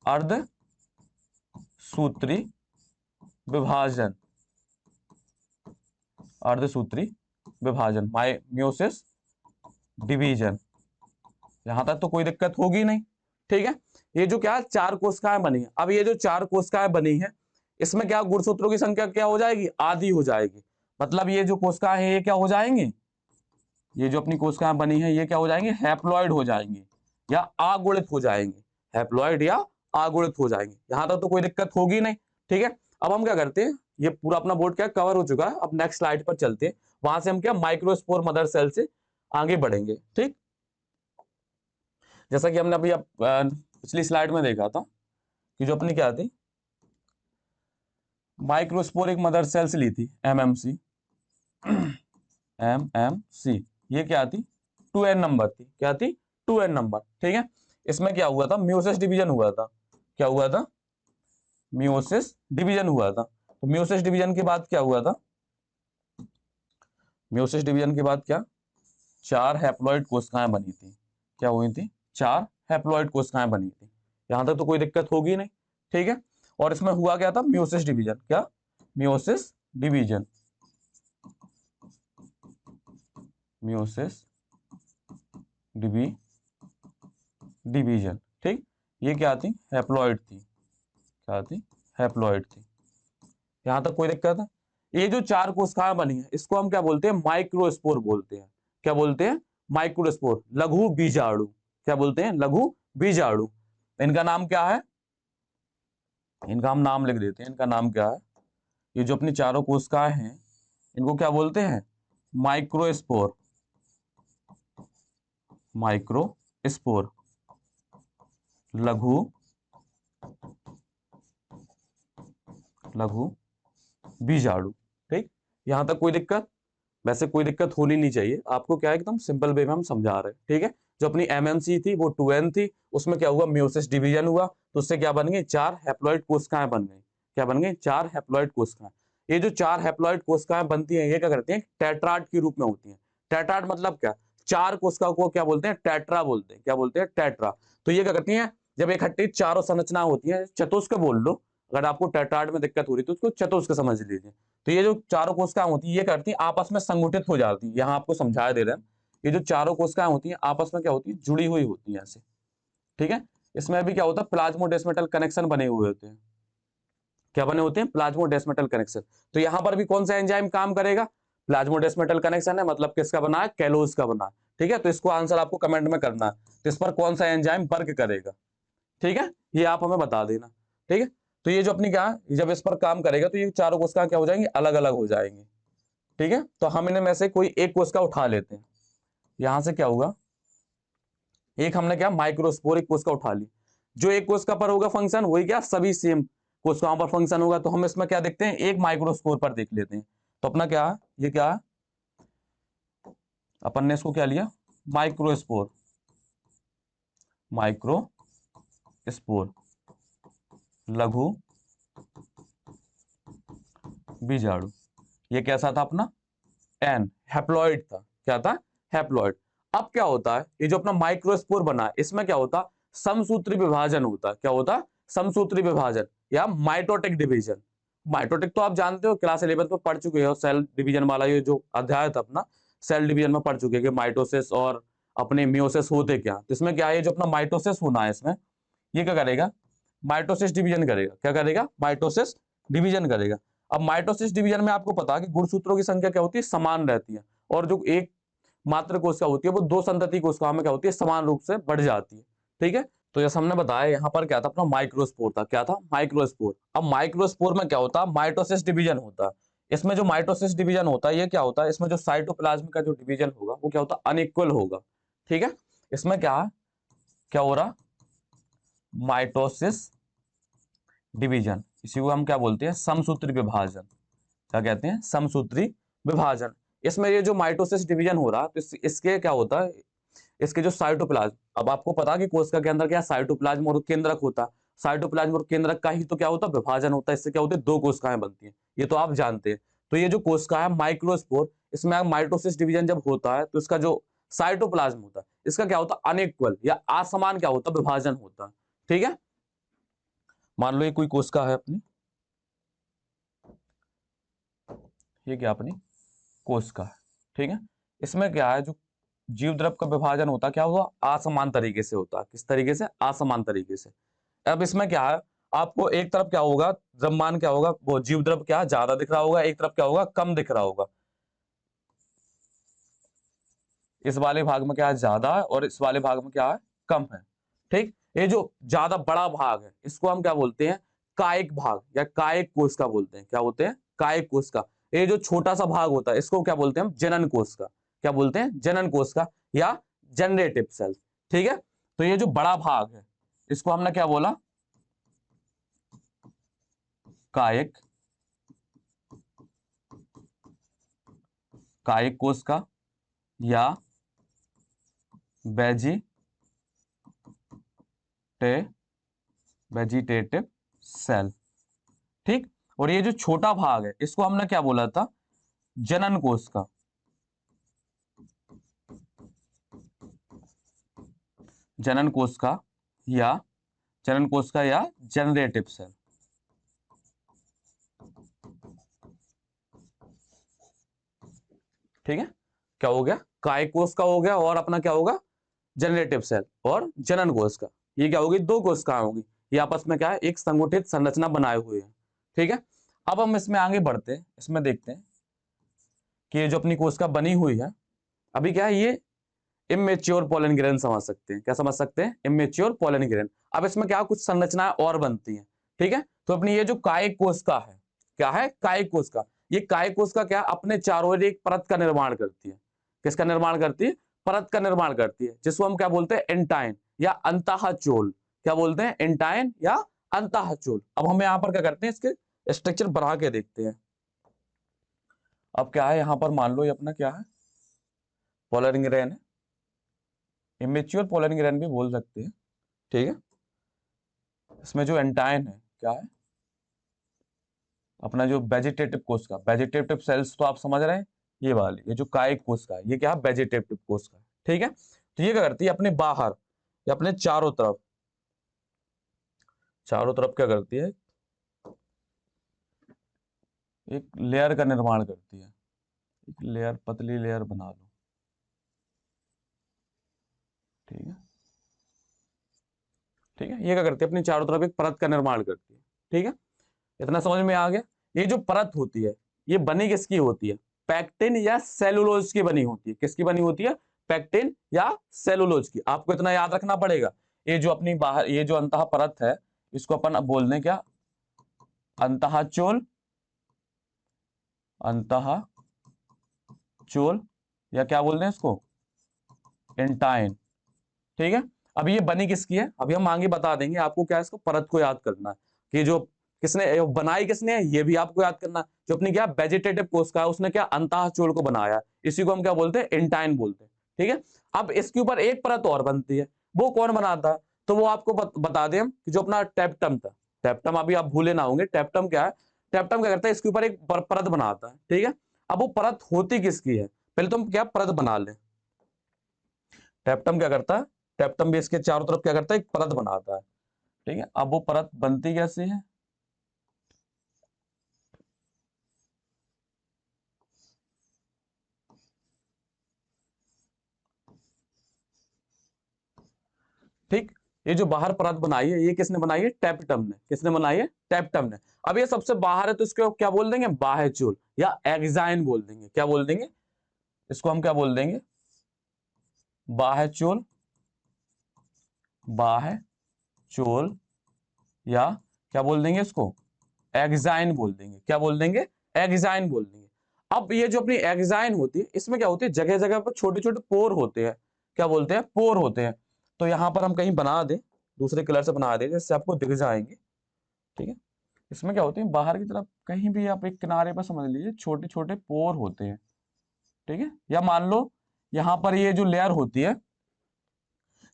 अर्ध सूत्री विभाजन, अर्धसूत्री विभाजन, म्यूसिस डिवीजन। यहां तक तो कोई दिक्कत होगी नहीं, ठीक है। ये जो क्या 4 कोशिकाएं बनी है, अब ये जो 4 कोशिकाएं बनी है इसमें क्या गुणसूत्रों की संख्या क्या हो जाएगी, आधी हो जाएगी। मतलब ये जो कोशिकाएं हैं ये क्या हो जाएंगे, ये जो अपनी कोशिकाएं बनी है ये क्या हो जाएंगे, हैप्लॉइड हो जाएंगे या अगुणित हो जाएंगे, हैप्लॉइड या अगुणित हो जाएंगे। यहां तक तो कोई दिक्कत होगी नहीं, ठीक है। अब हम क्या करते हैं, ये पूरा अपना बोर्ड क्या कवर हो चुका है। अब नेक्स्ट स्लाइड पर चलते हैं, वहां से हम क्या माइक्रोस्पोर मदर सेल से आगे बढ़ेंगे, ठीक। जैसा कि हमने अभी पिछली स्लाइड में देखा था कि जो अपनी क्या थी, माइक्रोस्पोरिक मदर सेल्स ली थी, एमएमसी, एमएमसी, ये क्या थी, 2n नंबर थी, क्या थी, 2n नंबर, ठीक है। इसमें क्या हुआ था, म्यूसिस डिवीजन हुआ था, क्या हुआ था, म्यूसिस डिवीजन हुआ था। तो म्यूसिस डिवीजन के बाद क्या हुआ था, म्यूसिस डिवीजन के बाद क्या 4 हैप्लॉइड कोशिकाएं बनी थी, क्या हुई थी, 4 हैप्लॉइड कोशिकाएं बनी थी। यहां तक तो कोई दिक्कत होगी नहीं, ठीक है। और इसमें हुआ क्या था, म्यूसिस डिवीजन, क्या म्यूसिस डिवीजन, म्यूसिस डिवीजन, ठीक। ये क्या थी, हैप्लॉइड थी, क्या थी, हैप्लॉइड थी। यहां तक कोई दिक्कत है। ये जो 4 कोशिकाएं बनी है इसको हम क्या बोलते हैं, माइक्रोस्पोर बोलते हैं। क्या बोलते हैं, माइक्रोस्पोर, लघु बीजाणु। क्या बोलते हैं, लघु बीजाणु। इनका नाम क्या है, इनका हम नाम लिख देते हैं, इनका नाम क्या है, ये जो अपनी चारों कोशिकाएं हैं इनको क्या बोलते हैं, माइक्रोस्पोर, माइक्रोस्पोर, लघु बीजाणु, ठीक। यहां तक कोई दिक्कत, वैसे कोई दिक्कत होनी नहीं चाहिए आपको, क्या एकदम सिंपल वे में हम समझा रहे हैं, ठीक है। जो अपनी एमएमसी थी वो 2n थी, उसमें क्या हुआ, म्यूसिस डिवीजन हुआ, तो उससे क्या बन गई, 4 हैप्लॉइड कोशिकाएं बन गई। क्या बन गई, 4 हैप्लॉइड कोशिकाएं। ये जो 4 हैप्लॉइड कोशिकाएं बनती हैं ये क्या करती हैं, टेट्राड के रूप में होती हैं। टेट्राड मतलब क्या, 4 कोशिका को क्या बोलते हैं, टेट्रा बोलते हैं। क्या बोलते हैं, टेट्रा। तो ये क्या करती हैं, जब इकट्ठी चारों संरचना होती है, चतुष्क बोल लो, अगर आपको टेट्राड में दिक्कत हो रही है तो उसको चतुष्क समझ लीजिए। तो ये जो चारों कोशिकाएं होती है ये करती है आपस में संगठित हो जाती है। यहाँ आपको समझा दे रहे हैं, ये जो चारों कोशिकाएं होती हैं आपस में क्या होती है, जुड़ी हुई होती है ऐसे, ठीक है। इसमें भी क्या होता है, प्लाज्मोडेस्मेटल कनेक्शन बने हुए होते हैं। क्या बने होते हैं, प्लाज्मोडेस्मेटल कनेक्शन। तो यहाँ पर भी कौन सा एंजाइम काम करेगा, प्लाज्मोडेस्मेटल कनेक्शन है, मतलब किसका बना है, कैलोज का बना है, ठीक है। तो इसको आंसर आपको कमेंट में करना है, तो इस पर कौन सा एंजाइम वर्क करेगा, ठीक है, ये आप हमें बता देना, ठीक है। तो ये जो अपनी क्या है, जब इस पर काम करेगा तो ये चारों कोशिकाएं क्या हो जाएंगी, अलग अलग हो जाएंगी, ठीक है। तो हम इनमें से कोई एक कोशिका उठा लेते हैं। यहां से क्या होगा, एक हमने क्या माइक्रोस्पोर एक कोशिका उठा ली, जो एक कोशिका पर होगा फंक्शन वही क्या सभी सेम कोशिकाओं पर फंक्शन होगा। तो हम इसमें क्या देखते हैं, एक माइक्रोस्पोर पर देख लेते हैं। तो अपना क्या है, ये क्या है, अपन ने इसको क्या लिया, माइक्रोस्पोर, माइक्रोस्पोर लघु बीजाणु। ये कैसा था अपना, एन हैप्लॉइड था, क्या था, हैप्लॉइड। अब क्या होता है, ये जो अपना माइक्रोस्पोर बना है इसमें क्या होता, समसूत्री विभाजन होता है। क्या होता, समसूत्री विभाजन या माइटोटिक डिवीजन। माइटोटिक तो आप जानते हो, क्लास 11 में पढ़ चुके हो, सेल डिवीजन वाला ये जो अध्याय था अपना, सेल डिवीजन में पढ़ चुके हैं कि माइटोसिस और अपने मियोसिस होते क्या। तो इसमें क्या है, जो अपना माइटोसिस होना है इसमें, ये क्या करेगा, माइटोसिस डिवीजन करेगा। क्या करेगा, माइटोसिस डिवीजन करेगा। अब माइटोसिस डिवीजन में आपको पता है कि गुणसूत्रों की संख्या क्या होती है, समान रहती है, और जो एक मात्र कोशिका होती है वो दो संतति कोशिकाओं में क्या होती है, समान रूप से बढ़ जाती है। ठीक है, तो जैसे हमने बताया यहाँ पर क्या था, अपना माइक्रोस्पोर था। क्या था, माइक्रोस्पोर। अब माइक्रोस्पोर में क्या होता है, माइटोसिस डिवीजन होता है। इसमें जो माइटोसिस डिवीजन होता है ये क्या होता है, इसमें जो साइटोप्लाज्म का जो डिवीजन होगा वो क्या होता है, अनइक्वल होगा। ठीक है, इसमें क्या है, क्या हो रहा, माइटोसिस डिवीजन, इसी को हम क्या बोलते हैं, समसूत्री विभाजन। क्या कहते हैं, समसूत्री विभाजन। इसमें ये जो माइटोसिस डिवीजन हो रहा, तो इसके क्या होता है, इसके जो साइटोप्लाज्म, अब आपको पता कि कोशिका के अंदर क्या साइटोप्लाज्म और केंद्रक होता, साइटोप्लाज्म और केंद्रक का ही तो क्या होता, विभाजन होता है। इससे क्या होते हैं, दो कोशिकाएं बनती हैं, ये तो आप जानते हैं। तो ये जो कोशिका है माइक्रोस्पोर, इसमें माइटोसिस डिवीजन जब होता है तो इसका जो साइटोप्लाज्म होता है इसका क्या होता है, अनइक्वल या असमान क्या होता है, विभाजन होता है। ठीक है, मान लो ये कोई कोशिका है अपनी, ये क्या अपनी कोशिका है। ठीक है, इसमें क्या है, जो जीव द्रव का विभाजन होता है क्या हुआ, असमान तरीके से होता है। किस तरीके से, असमान तरीके से। अब इसमें क्या है, आपको एक तरफ क्या होगा, द्रव्यमान क्या होगा, वो जीव द्रव क्या ज्यादा दिख रहा होगा, एक तरफ क्या होगा, कम दिख रहा होगा। इस वाले भाग में क्या है, ज्यादा है, और इस वाले भाग में क्या है, कम है। ठीक, ये जो ज्यादा बड़ा भाग है इसको हम क्या बोलते हैं, कायिक भाग या कायिक कोशिका बोलते हैं। क्या बोलते हैं, कायिक कोशिका। ये जो छोटा सा भाग होता है इसको क्या बोलते हैं हम, जनन कोशिका। क्या बोलते हैं, जनन कोशिका या जनरेटिव सेल। ठीक है, तो ये जो बड़ा भाग है इसको हमने क्या बोला, कायिक, कायिक कोशिका या वेजिटेटिव सेल। ठीक, और ये जो छोटा भाग है इसको हमने क्या बोला था, जनन कोशिका, जनन कोशिका या जनन कोशिका या जनरेटिव सेल। ठीक है, क्या हो गया, काय कोशिका हो गया, और अपना क्या होगा, जनरेटिव सेल और जनन कोशिका। ये क्या होगी, दो कोशिकाएं होगी, ये आपस में क्या है, एक संगठित संरचना बनाए हुए हैं। ठीक है, अब हम इसमें आगे बढ़ते हैं, इसमें देखते हैं कि ये जो अपनी कोशिका बनी हुई है, अभी क्या है, ये इमेच्योर पोलन ग्रेन समझ सकते हैं। क्या समझ सकते हैं, इमेच्योर पोलन ग्रेन। अब इसमें क्या कुछ संरचनाएं और बनती हैं। ठीक है, तो अपनी ये जो कायिक कोशिका है, क्या है, कायिक कोशिका। ये कायिक कोशिका क्या अपने चारों ओर एक परत का निर्माण करती है। किसका निर्माण करती है, परत का निर्माण करती है, जिसको हम क्या बोलते हैं, एंटाइन या अंतःचोल। क्या बोलते हैं, एंटाइन या अंतःचोल। अब हम यहाँ पर क्या करते हैं, इसके स्ट्रक्चर बढ़ा के देखते हैं। अब क्या है, यहाँ पर मान लो ये अपना क्या है, पोलन ग्रेन है, इमेच्योर पोलन ग्रेन भी बोल सकते हैं। ठीक है, इसमें जो एंटाइन है क्या है, अपना जो वेजिटेटिव कोशिका, वेजिटेटिव सेल्स तो आप समझ रहे हैं, ये वाली, ये जो कायिक कोशिका है ये क्या है, वेजिटेटिव कोशिका है। ठीक है, तो ये क्या करती है, अपने बाहर या अपने चारों तरफ, चारों तरफ क्या करती है, एक लेयर का निर्माण करती है। एक लेयर, पतली लेयर बना लो। ठीक है, ठीक है, ये क्या करती है, अपनी चारों तरफ एक परत का निर्माण करती है। ठीक है, इतना समझ में आ गया। ये जो परत होती है ये बनी किसकी होती है, पैक्टिन या सेलुलोज की बनी होती है। किसकी बनी होती है, पैक्टिन या सेलुलोज की। आपको इतना याद रखना पड़ेगा। ये जो अपनी बाहर, ये जो अंतः परत है इसको अपन अब बोलने क्या, अंतःचोल, अंतःचोल या क्या बोलते हैं इसको, एंटाइन। ठीक है। अब ये बनी किसकी है, अभी हम आगे बता देंगे आपको क्या है, इसको परत को याद करना है कि जो किसने बनाई किसने है, ये भी आपको याद करना है। जो अपनी क्या वेजिटेटिव कोशिका है उसने क्या अंतःचूल को बनाया, इसी को हम क्या बोलते हैं, इंटाइन बोलते हैं। ठीक है। अब इसके ऊपर एक परत और बनती है, वो कौन बनाता है, तो वो आपको बता दें हम कि जो अपना टेप्टम था, टेप्टम अभी आप भूले ना होंगे, टेप्टम क्या है, टेप्टम क्या करता है, इसके ऊपर एक परत बनाता है। ठीक है। अब वो परत होती किसकी है, पहले तो हम क्या परत बना लें। टेप्टम क्या करता है, टेप्टम भी इसके चारों तरफ क्या करता है, एक परत बनाता है। ठीक है। अब वो परत बनती कैसे है, ठीक। ये जो बाहर परत बनाई है ये किसने बनाई है, टेप्टम ने। किसने बनाई है, टेप्टम ने। अब ये सबसे बाहर है तो इसको क्या बोल देंगे, बाह्यचूल या एक्साइन बोल देंगे। क्या बोल देंगे, इसको हम क्या बोल देंगे, बाह्यचूल, बाह्यचूल, या क्या बोल देंगे इसको, एक्साइन बोल देंगे। क्या बोल देंगे, एक्साइन बोल देंगे। अब ये जो अपनी एक्साइन होती है इसमें क्या होती है, जगह जगह पर छोटे छोटे पोर होते हैं। क्या बोलते हैं, पोर होते हैं। तो यहां पर हम कहीं बना दें, दूसरे कलर से बना दें जिससे आपको दिख जाएंगे। ठीक है। इसमें क्या होती है, बाहर की तरफ कहीं भी आप एक किनारे पर समझ लीजिए छोटे छोटे पोर होते हैं। ठीक है। या मान लो यहां पर ये जो लेयर होती है,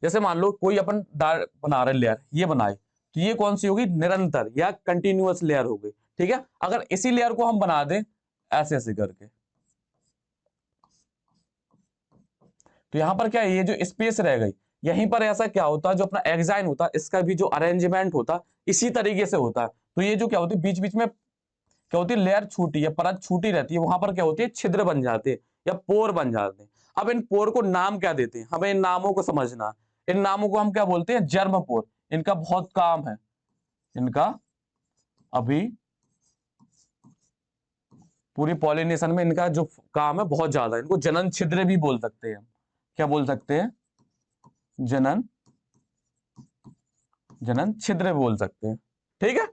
जैसे मान लो कोई अपन दाल बना रहे लेयर, ये बनाए, तो ये कौन सी होगी, निरंतर या कंटिन्यूअस लेयर हो गई। ठीक है। अगर इसी लेयर को हम बना दें ऐसे ऐसे करके, तो यहां पर क्या है, ये जो स्पेस रह गई, यहीं पर ऐसा क्या होता है, जो अपना एक्साइन होता है इसका भी जो अरेंजमेंट होता है इसी तरीके से होता है। तो ये जो क्या होती है, बीच बीच में क्या होती है, लेयर छूटी है, परत छूटी रहती है, वहां पर क्या होती है, छिद्र बन जाते हैं या पोर बन जाते हैं। अब इन पोर को नाम क्या देते हैं, हमें इन नामों को समझना है। इन नामों को हम क्या बोलते हैं, जर्म पोर। इनका बहुत काम है, इनका अभी पूरी पॉलिनेशन में इनका जो काम है बहुत ज्यादा है। इनको जनन छिद्र भी बोल सकते हैं हम। क्या बोल सकते हैं, जनन, जनन छिद्र बोल सकते हैं। ठीक है।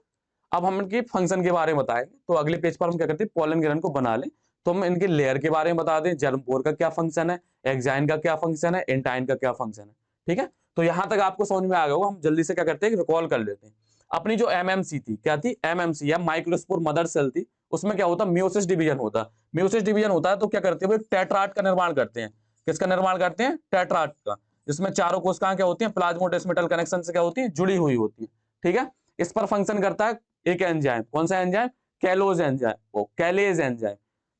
अब हम इनके फंक्शन के बारे में बताएंगे, तो अगले पेज पर हम क्या करते हैं, पोलन ग्रहण को बना लें। तो हम इनके लेयर के बारे में बता दें, जर्म पोर का क्या फंक्शन है, एक्साइन का क्या फंक्शन है, एंटाइन का क्या फंक्शन है। ठीक है। तो यहां तक आपको समझ में आ गया होगा। हम जल्दी से क्या करते हैं, रिकॉल कर लेते हैं। अपनी जो एमएमसी थी, क्या थी, एमएमसी या माइक्रोस्पोर मदर सेल थी, उसमें क्या होता, म्योसिस डिवीजन होता। म्योसिस डिवीजन होता है तो क्या करते हैं, वो टेट्राट का निर्माण करते हैं। किसका निर्माण करते हैं, टेट्राट का, जिसमें चारों कोशिकाएं क्या होती हैं, प्लाज्मोडेस्मेटल कनेक्शन से क्या होती है, जुड़ी हुई होती है। ठीक है। इस पर फंक्शन करता है एक एंजाइम, कौन सा एंजाइम, कैलोज एंजाइम, वो कैलेज एंजाइम।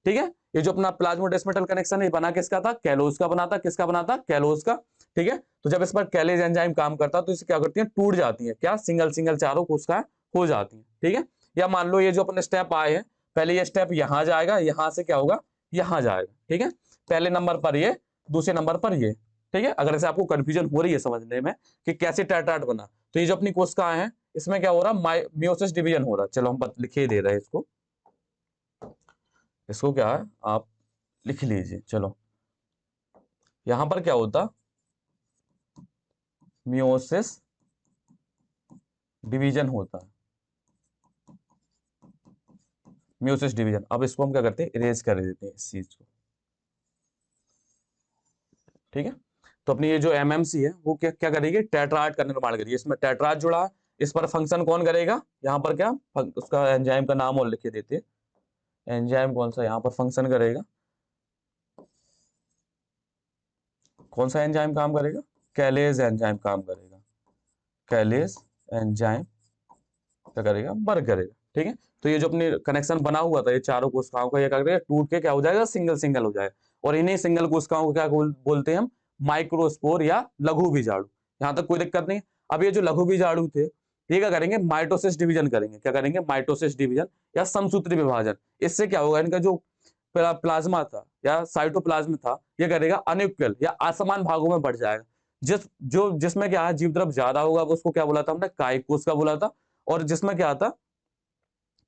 ठीक है। ये जो अपना प्लाज्मोडेस्मेटल कनेक्शन है बना किसका था, कैलोज का बना था। किसका बना था, कैलोज का। ठीक है। तो जब इस पर कैलेज एंजाइम काम करता तो इसे क्या करती है, टूट जाती है, क्या, सिंगल सिंगल चारों कोशिकाएं हो जाती है। ठीक है। या मान लो ये जो अपने स्टेप आए हैं, पहले ये स्टेप यहां जाएगा, यहां से क्या होगा, यहां जाएगा। ठीक है। पहले नंबर पर ये, दूसरे नंबर पर ये। ठीक है। अगर ऐसे आपको कंफ्यूजन हो रही है समझने में कि कैसे टेट्राट बना, तो ये जो अपनी कोशिकाएं हैं इसमें क्या हो रहा है, म्योसिस डिवीजन हो रहा है। चलो हम लिखे ही दे रहे हैं इसको, इसको क्या है आप लिख लीजिए। चलो यहां पर क्या होता, म्योसिस डिवीजन होता है, म्योसिस डिवीजन। अब इसको हम क्या करते हैं, इरेज कर देते हैं इस चीज को। ठीक है। तो अपनी ये जो एमएमसी है वो क्या क्या करेगी, टेट्राट का निर्माण करेगी। इसमें टेट्राट जुड़ा है, इस पर फंक्शन कौन करेगा, यहाँ पर क्या उसका एंजाइम का नाम और लिख के देते हैं, एंजाइम कौन सा यहाँ पर फंक्शन करेगा, कौन सा एंजाइम काम करेगा, कैलेज एंजाइम काम करेगा। कैलेज एंजाइम क्या करेगा, वर्क करेगा। ठीक है। तो ये जो अपने कनेक्शन बना हुआ था ये चारों कोशिकाओं का, ये क्या करेगा, टूट के क्या हो जाएगा, सिंगल सिंगल हो जाएगा। और इन्हीं सिंगल कोशिकाओं को क्या बोलते हैं हम, माइक्रोस्पोर या लघु बीजाणु। यहां तक कोई दिक्कत नहीं। अब ये जो लघु बीजाणु थे ये क्या करेंगे, माइटोसिस डिवीजन करेंगे। क्या करेंगे, माइटोसिस डिवीजन या समसूत्री विभाजन। इससे क्या होगा, इनका जो प्लाज्मा था या साइटोप्लाज्म था ये करेगा अनइक्वल या असमान भागों में बढ़ जाएगा। जिसमें क्या है, जीव द्रव्य ज्यादा होगा उसको क्या बोला था हमने, कायिक कोश का बोला था। और जिसमें क्या था,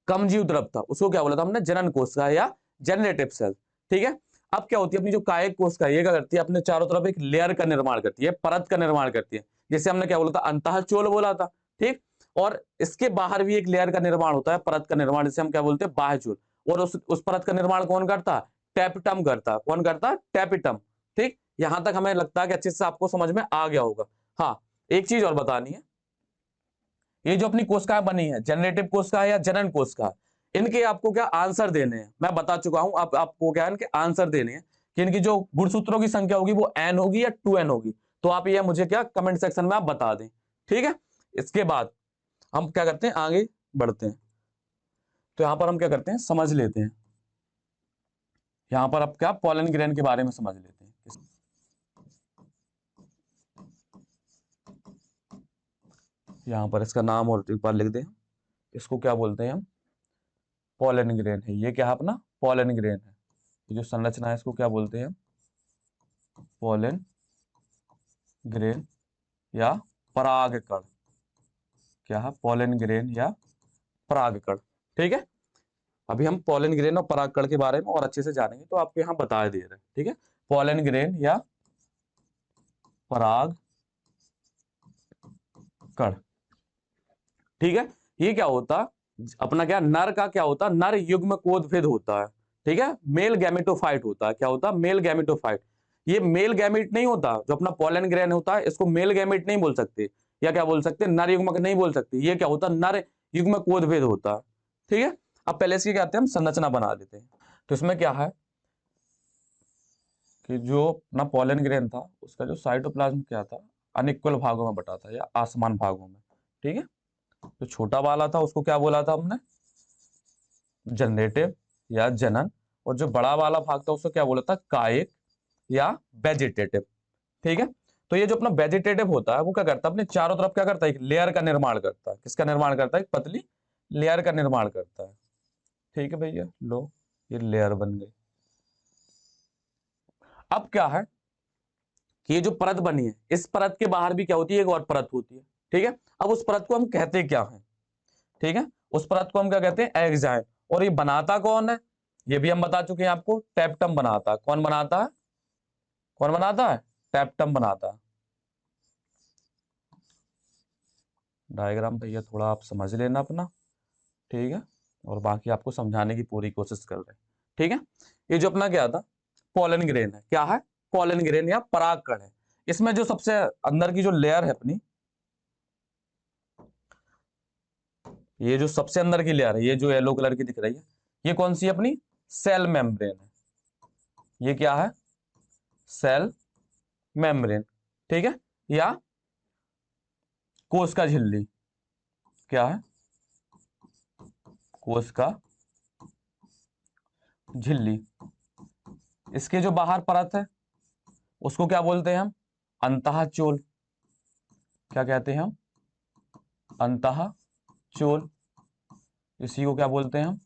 कम जीव द्रव्य था उसको क्या बोला था हमने, जनन कोशिका या जनरेटिव सेल। ठीक है। अब क्या होती है, अपनी जो कायिक कोशिका ये क्या करती है, अपने चारों तरफ एक लेयर का निर्माण करती है, परत का निर्माण करती है, जिसे हमने क्या बोला था, अंतःचोल बोला था। ठीक। और इसके बाहर भी एक लेयर का निर्माण होता है, परत का निर्माण, जिसे हम क्या बोलते हैं, बाह्यचोल। और उस परत का निर्माण कौन करता, टेपिटम करता। कौन करता, टेपिटम। ठीक। यहां तक हमें लगता है कि अच्छे से आपको समझ में आ गया होगा। हाँ, एक चीज और बतानी है, ये जो अपनी कोशिकाएं बनी है, जनरेटिव कोशिका या जनन कोशिका, इनके आपको क्या आंसर देने हैं, मैं बता चुका हूं। आपको क्या है, इनके आंसर देने हैं कि इनकी जो गुणसूत्रों की संख्या होगी वो n होगी या 2n होगी। तो आप ये मुझे क्या कमेंट सेक्शन में आप बता दें, ठीक है। इसके बाद हम क्या करते हैं, आगे बढ़ते हैं। तो यहां पर हम क्या करते हैं, समझ लेते हैं। यहां पर आप क्या पोलन ग्रेन के बारे में समझ लेते हैं। यहां पर इसका नाम और एक बार लिख दें, इसको क्या बोलते हैं हम, पोलन ग्रेन है। ये क्या है अपना, पोलन ग्रेन है। ये जो संरचना है इसको क्या बोलते हैं, पोलन ग्रेन या परागकण। क्या है, पोलन ग्रेन या परागकण, ठीक है। अभी हम पोलन ग्रेन और परागकण के बारे में और अच्छे से जानेंगे, तो आपको यहां बता दे रहे हैं, ठीक है। पोलन ग्रेन या परागकण, ठीक है। ये क्या होता, अपना क्या नर का क्या होता, नर युग्मकोद्भिद होता है, ठीक है। मेल गैमेटोफाइट होता है, क्या होता है, मेल गैमेटोफाइट। ये मेल गैमेट नहीं होता, जो अपना पोलन ग्रेन होता है इसको मेल गैमेट नहीं बोल सकते, या क्या बोल सकते, नर युग्मक नहीं बोल सकते। ये क्या होता है, नर युग्मकोद्भिद होता है, ठीक है। अब पहले इसकी क्या आते हैं, हम संरचना बना लेते हैं। तो इसमें क्या है कि जो अपना पोलन ग्रेन था उसका जो साइटोप्लाज्म क्या था, अनइक्वल भागों में बटा था या असमान भागों में, ठीक है। जो छोटा वाला था उसको क्या बोला था हमने, जनरेटिव या जनन, और जो बड़ा वाला भाग था उसको क्या बोला था, कायिक या वेजिटेटिव, ठीक है। तो ये जो अपना वेजिटेटिव होता है वो क्या करता है, अपने चारों तरफ क्या करता है, एक लेयर का निर्माण करता है। किसका निर्माण करता है, एक पतली लेयर का निर्माण करता है, ठीक है भैया। लो, ये लेयर बन गई। अब क्या है कि ये जो परत बनी है, इस परत के बाहर भी क्या होती है, एक और परत होती है, ठीक है। अब उस परत को हम कहते क्या हैं, ठीक है, उस परत को हम क्या कहते हैं, एक्साइन। और ये बनाता कौन है, ये भी हम बता चुके हैं आपको, टेप्टम बनाता है। कौन बनाता है, कौन बनाता है, टेप्टम बनाता है। डायग्राम भैया थोड़ा आप समझ लेना अपना, ठीक है, और बाकी आपको समझाने की पूरी कोशिश कर रहे हैं, ठीक है। ये जो अपना क्या था, पोलन ग्रेन है, क्या है, पोलन ग्रेन या परागकण है। इसमें जो सबसे अंदर की जो लेयर है अपनी, ये जो सबसे अंदर की लेयर है, ये जो येलो कलर की दिख रही है, ये कौन सी अपनी सेल मेम्ब्रेन है। ये क्या है, सेल मेम्ब्रेन, ठीक है, या कोशिका झिल्ली। क्या है, कोशिका झिल्ली। इसके जो बाहर परत है उसको क्या बोलते हैं हम, अंतःचोल। क्या कहते हैं हम, अंतःचोल। इसी को क्या बोलते हैं हम,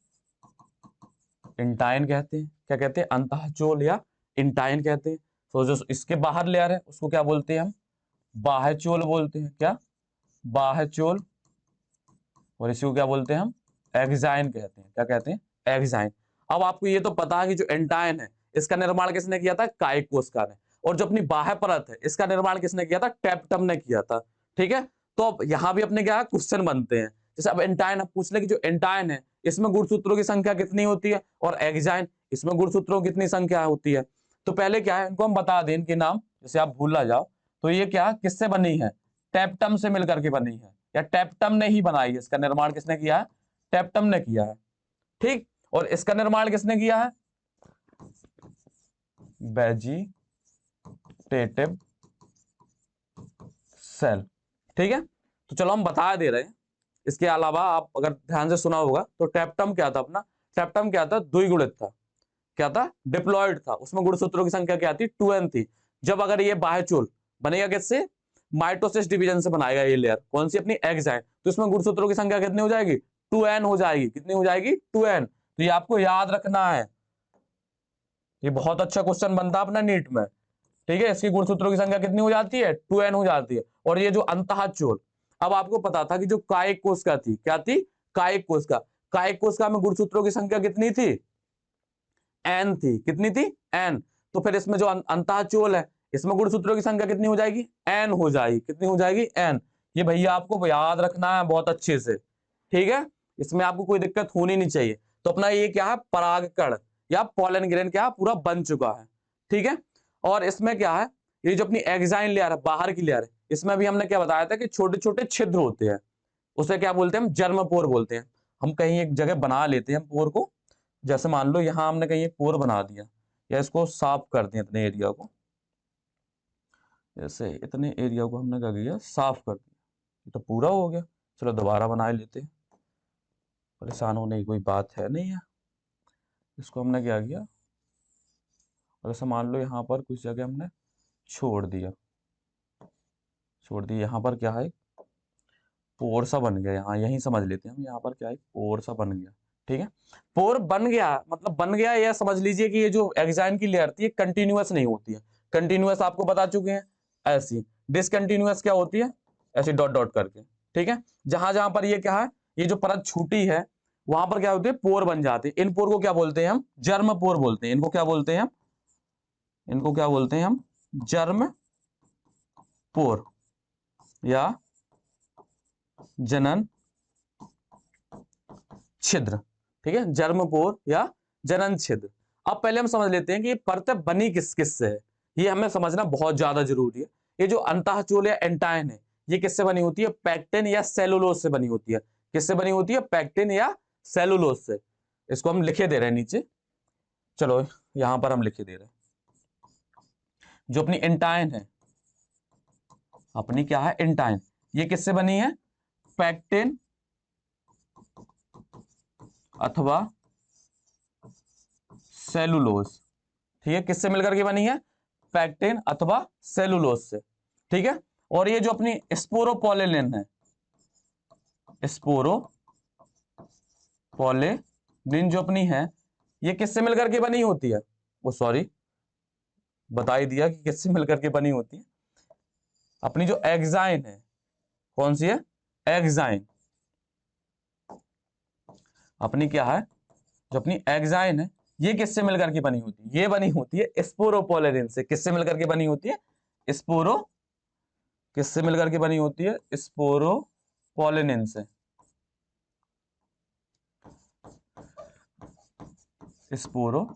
इंटाइन कहते हैं। क्या कहते हैं, अंतःचोल या इंटाइन कहते हैं। तो जो इसके बाहर लेयर है उसको क्या बोलते हैं हम, बाह्यचोल बोलते हैं। क्या, बाह्यचोल। और इसी को क्या बोलते हैं हम, एक्साइन कहते हैं। क्या कहते हैं, एक्साइन। अब आपको ये तो पता है कि जो एंटाइन है इसका निर्माण किसने किया था, कायिक कोशिका ने। और जो अपनी बाह्य परत है इसका निर्माण किसने किया था, टेप्टम ने किया था, ठीक है। तो अब यहां भी अपने क्या क्वेश्चन बनते हैं, जैसे अब एंटाइन आप पूछ ले कि जो एंटाइन है इसमें गुणसूत्रों की संख्या कितनी होती है, और एक्साइन इसमें गुणसूत्रों की कितनी संख्या होती है। तो पहले क्या है, इनको हम बता दें, इनके नाम, जैसे आप भूल ना जाओ। तो ये क्या किससे बनी है, टेप्टम से मिलकर के बनी है, या टेप्टम ने ही बनाई है। इसका निर्माण किसने किया है, टेप्टम ने किया है, ठीक। और इसका निर्माण किसने किया है, वेजिटेटिव सेल, ठीक है। तो चलो हम बता दे रहे हैं। इसके अलावा आप अगर ध्यान से सुना होगा तो टेप्टम क्या था अपना, टेप्टम क्या था, द्विगुणित था। क्या था, डिप्लॉयड था। उसमें गुणसूत्रों की संख्या क्या थी, 2n थी। जब अगर ये बाह्यचोल बनेगा किससे, माइटोसिस डिवीजन से बनाएगा ये लेयर, कौन सी अपनी एक्साइन, तो इसमें गुणसूत्रों की संख्या कितनी हो जाएगी, 2n हो जाएगी। कितनी हो जाएगी, 2n। तो ये आपको याद रखना है, ये बहुत अच्छा क्वेश्चन बनता है अपना नीट में, ठीक है। इसकी गुणसूत्रों की संख्या कितनी हो जाती है, 2n हो जाती है। और ये जो अंतःचोल, अब आपको पता था कि जो कायिक कोशिका थी, क्या थी, कायिक कोशिका। कायिक कोशिका में गुणसूत्रों की संख्या कितनी थी, n थी। कितनी थी, n। तो फिर इसमें जो अंतःचोल है इसमें गुणसूत्रों की संख्या कितनी हो जाएगी, n हो जाएगी। कितनी हो जाएगी, n। ये भैया आपको याद रखना है बहुत अच्छे से, ठीक है। इसमें आपको कोई दिक्कत होनी नहीं चाहिए। तो अपना ये क्या है, परागकण या पोलन ग्रेन क्या पूरा बन चुका है, ठीक है। और इसमें क्या है, ये जो अपनी एक्साइन लेयर है, बाहर की लेयर है, इसमें भी हमने क्या बताया था कि छोटे छोटे छिद्र होते हैं, उसे क्या बोलते हैं हम, जर्म पोर बोलते हैं। हम कहीं एक जगह बना लेते हैं हम पोर को, जैसे मान लो यहाँ हमने कहीं एक पोर बना दिया, या इसको साफ कर दिया, इतने एरिया को, जैसे इतने एरिया को हमने क्या किया, साफ कर दिया, ये तो पूरा हो गया। चलो दोबारा बना लेते हैं, परेशान होने की कोई बात है नहीं है। इसको हमने क्या किया, और ऐसा मान लो यहाँ पर कुछ जगह हमने छोड़ दिया, यहाँ पर क्या है, पोर सा बन गया, यहाँ यहीं समझ लेते हैं हम, यहाँ पर क्या है, पोर सा बन गया। ठीक है, पोर बन गया मतलब बन गया, या समझ लीजिए कि ये जो एक्साइन की लेयर थी ये कंटिन्यूअस नहीं होती है। कंटिन्यूअस आपको बता चुके हैं, ऐसी डिसकंटिन्यूअस क्या होती है, ऐसी डॉट डॉट करके। ठीक है, जहां जहां पर ये क्या है, ये जो परत छूटी है, वहां पर क्या होती है, पोर बन जाते हैं। इन पोर को क्या बोलते हैं हम, जर्म पोर बोलते हैं। इनको क्या बोलते हैं हम, इनको क्या बोलते हैं हम, जर्म पोर या जनन छिद्र। ठीक है, जर्मपोर या जनन छिद्र। अब पहले हम समझ लेते हैं कि ये परतें बनी किस किस से है, ये हमें समझना बहुत ज्यादा जरूरी है। ये जो अंतःचूल या एंटाइन है, ये किससे बनी होती है, पैक्टिन या सेलुलोज से बनी होती है। किससे बनी होती है, पैक्टिन या सेलुलोज से। इसको हम लिखे दे रहे हैं नीचे, चलो यहां पर हम लिखे दे रहे हैं। जो अपनी एंटाइन है, अपनी क्या है, एंटाइन, ये किससे बनी है, पैक्टिन अथवा सेलुलोज। ठीक है, किससे मिलकर के बनी है, पैक्टिन अथवा सेलुलोज से। ठीक है, और ये जो अपनी स्पोरोपोलिन है, स्पोरोपोलिन जो अपनी है, ये किससे मिलकर के बनी होती है, वो सॉरी बता ही दिया कि किससे मिलकर के बनी होती है, अपनी जो एक्साइन है, कौन सी है, एक्साइन। अपनी क्या है, जो अपनी एक्साइन है, ये किससे मिलकर के बनी होती है, ये बनी होती है स्पोरोपोलिन से। किससे मिलकर के बनी होती है, स्पोरो, किससे मिलकर के बनी होती है, स्पोरोपोलिन से, स्पोरोपोलिन।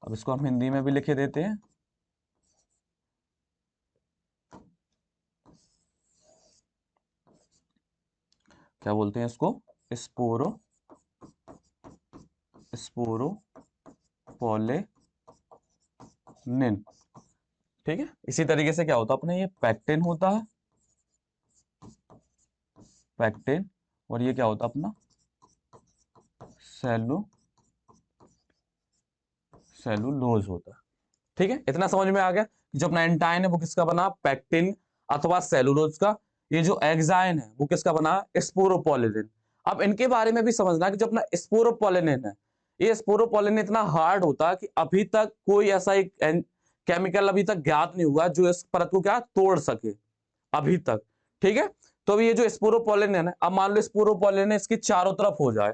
अब इसको हम हिंदी में भी लिखे देते हैं, क्या बोलते हैं इसको, स्पोरोपोलिन। ठीक है, इसी तरीके से क्या होता है, अपने ये पैक्टिन होता है, पैक्टिन, और ये क्या होता है अपना सेलुलोज होता है। ठीक है, इतना समझ में आ गया। जो अपना एंटाइन है वो किसका बना, पैक्टिन अथवा सेलुलोज का। ये जो एक्साइन है वो किसका बना, स्पोरोपोलिन। अब इनके बारे में भी समझना कि जो अपना स्पोरोपोलिन है, ये स्पोरोपोलिन इतना हार्ड होता है कि अभी तक कोई ऐसा एक केमिकल अभी तक ज्ञात नहीं हुआ जो इस परत को क्या तोड़ सके अभी तक। ठीक है, तो ये जो स्पोरोपोलिन है ना, अब मान लो स्पोरोपोलिन इसकी चारों तरफ हो जाए,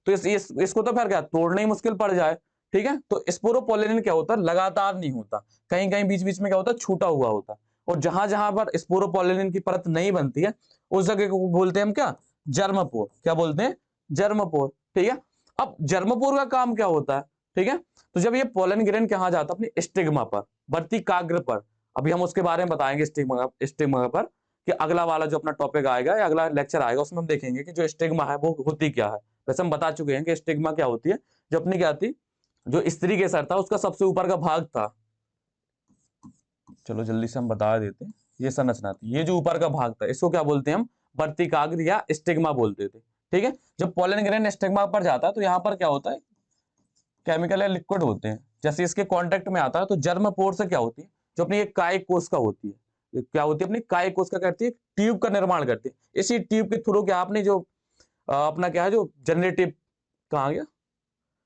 तो इसको तो फिर क्या तोड़ना ही मुश्किल पड़ जाए। ठीक है, तो स्पोरोपोलिन क्या होता है, लगातार नहीं होता, कहीं कहीं बीच बीच में क्या होता है, छूटा हुआ होता है। और जहां जहां पर स्पोरोपोलिन की परत नहीं बनती है, उस जगह को बोलते हैं हम क्या, जर्मपोर। क्या बोलते हैं, जर्मपोर। ठीक है, अब जर्मपोर का काम क्या होता है, ठीक है, तो जब ये पोलन ग्रेन कहाँ जाता है, अपनी स्टिग्मा पर, वर्तिकाग्र पर। अभी हम उसके बारे में बताएंगे स्टिग्मा पर, कि अगला वाला जो अपना टॉपिक आएगा या अगला लेक्चर आएगा उसमें हम देखेंगे कि जो स्टिग्मा है वो होती क्या है। वैसे हम बता चुके हैं कि स्टिग्मा क्या होती है, जो अपनी क्या थी, जो स्त्री के सर था उसका सबसे ऊपर का भाग था। चलो जल्दी से हम बता देते हैं, ये संरचना थी, ये जो ऊपर का भाग था इसको क्या बोलते हैं हम, वर्तिकाग्र या स्टिग्मा बोलते थे। ठीक है, जब पोलन ग्रेन स्टिग्मा पर जाता है तो यहाँ पर क्या होता है, केमिकल या लिक्विड होते हैं, जैसे इसके कांटेक्ट में आता है तो जर्म पोर से क्या होती है, जो अपनी एक कायिक कोश का होती है, क्या होती है, अपनी कायिक कोश का करती है, ट्यूब का निर्माण करती है। इसी ट्यूब के थ्रू क्या आपने जो अपना क्या है, जो जनरेटिव, कहाँ गया,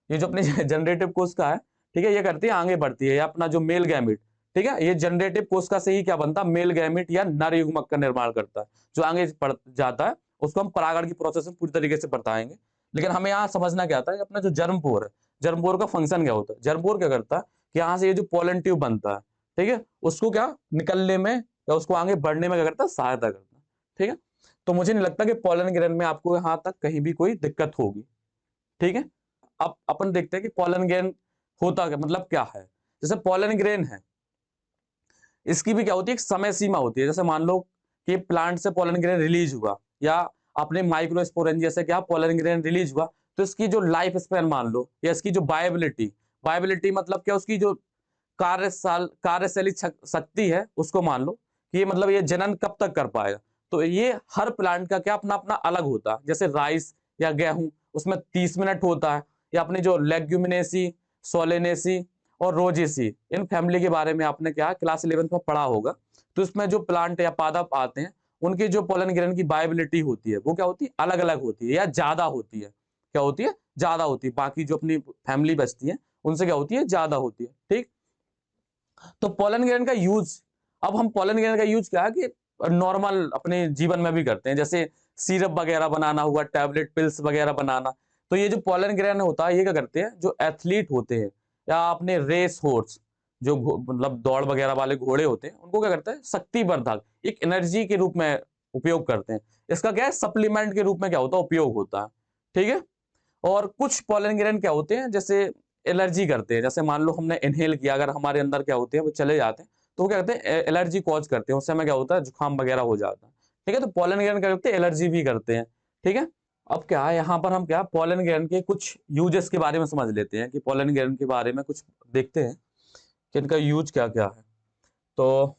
ये जो अपनी जनरेटिव कोशिका है, ठीक है, ये करती है आगे बढ़ती है, या अपना जो मेल गैमिट, ठीक है, ये जनरेटिव कोशिका से ही क्या बनता है, मेल गैमिट या नर युग्मक का निर्माण करता है, जो आगे बढ़ जाता है। उसको हम परागण की प्रोसेस में पूरी तरीके से बताएंगे, लेकिन हमें यहाँ समझना क्या आता है, अपना जो जर्मपोर है, जर्मपोर का फंक्शन क्या होता है। जर्मपोर क्या करता है कि यहाँ से ये जो पोलन ट्यूब बनता है, ठीक है, उसको क्या निकलने में या उसको आगे बढ़ने में क्या करता है, सहायता करता है। ठीक है, तो मुझे नहीं लगता कि पोलन ग्रेन में आपको यहाँ तक कहीं भी कोई दिक्कत होगी। ठीक है, अब अपन देखते हैं कि पोलन ग्रेन होता क्या, मतलब क्या है। जैसे पोलन ग्रेन है, इसकी भी क्या होती है, एक समय सीमा होती है। जैसे मान लो कि प्लांट से पोलन ग्रेन रिलीज हुआ, या अपने माइक्रोस्पोरेंजिया से क्या पोलन ग्रेन रिलीज हुआ, तो इसकी जो लाइफ स्पैन मान लो, या इसकी जो बायबिलिटी, बायबिलिटी मतलब क्या, उसकी जो कार्यशैली शक्ति है उसको मान लो कि ये मतलब ये जनन कब तक कर पाएगा। तो ये हर प्लांट का क्या अपना अपना अलग होता है। जैसे राइस या गेहूं, उसमें 30 मिनट होता है। या अपनी जो लेग्यूमिनेसी, सोलेनेसी और रोजेसी, इन फैमिली के बारे में आपने क्या क्लास 11th में पढ़ा होगा। तो इसमें जो प्लांट या पादप आते हैं, उनकी जो पोलन ग्रेन की बायबिलिटी होती है वो क्या होती है, अलग अलग होती है या ज्यादा होती है। क्या होती है, ज्यादा होती है। बाकी जो अपनी फैमिली बचती है उनसे क्या होती है, ज्यादा होती है। ठीक, तो पोलन ग्रेन का यूज, अब हम पोलन ग्रेन का यूज क्या है कि नॉर्मल अपने जीवन में भी करते हैं। जैसे सिरप वगैरह बनाना हुआ, टैबलेट पिल्स वगैरह बनाना। तो ये जो पोलन ग्रेन होता है, ये क्या करते हैं, जो एथलीट होते हैं या अपने रेस हॉर्स, जो मतलब दौड़ वगैरह वाले घोड़े होते हैं, उनको क्या करते हैं, शक्तिवर्धक एक एनर्जी के रूप में उपयोग करते हैं। इसका क्या है, सप्लीमेंट के रूप में क्या होता है, उपयोग होता है। ठीक है। और कुछ पोलन ग्रेन क्या होते हैं, जैसे एलर्जी करते हैं। जैसे मान लो हमने इनहेल किया, अगर हमारे अंदर क्या होते हैं वो चले जाते हैं, तो वो क्या करते हैं, एलर्जी कॉज करते हैं। उससे हमें क्या होता है, जुकाम वगैरह हो जाता है। ठीक है। तो पोलन ग्रेन क्या करते हैं, एलर्जी भी करते हैं। ठीक है। अब क्या है, यहाँ पर हम क्या पोलन ग्रेन के कुछ यूजेस के बारे में समझ लेते हैं, कि पोलन ग्रेन के बारे में कुछ देखते हैं कि इनका यूज क्या क्या है। तो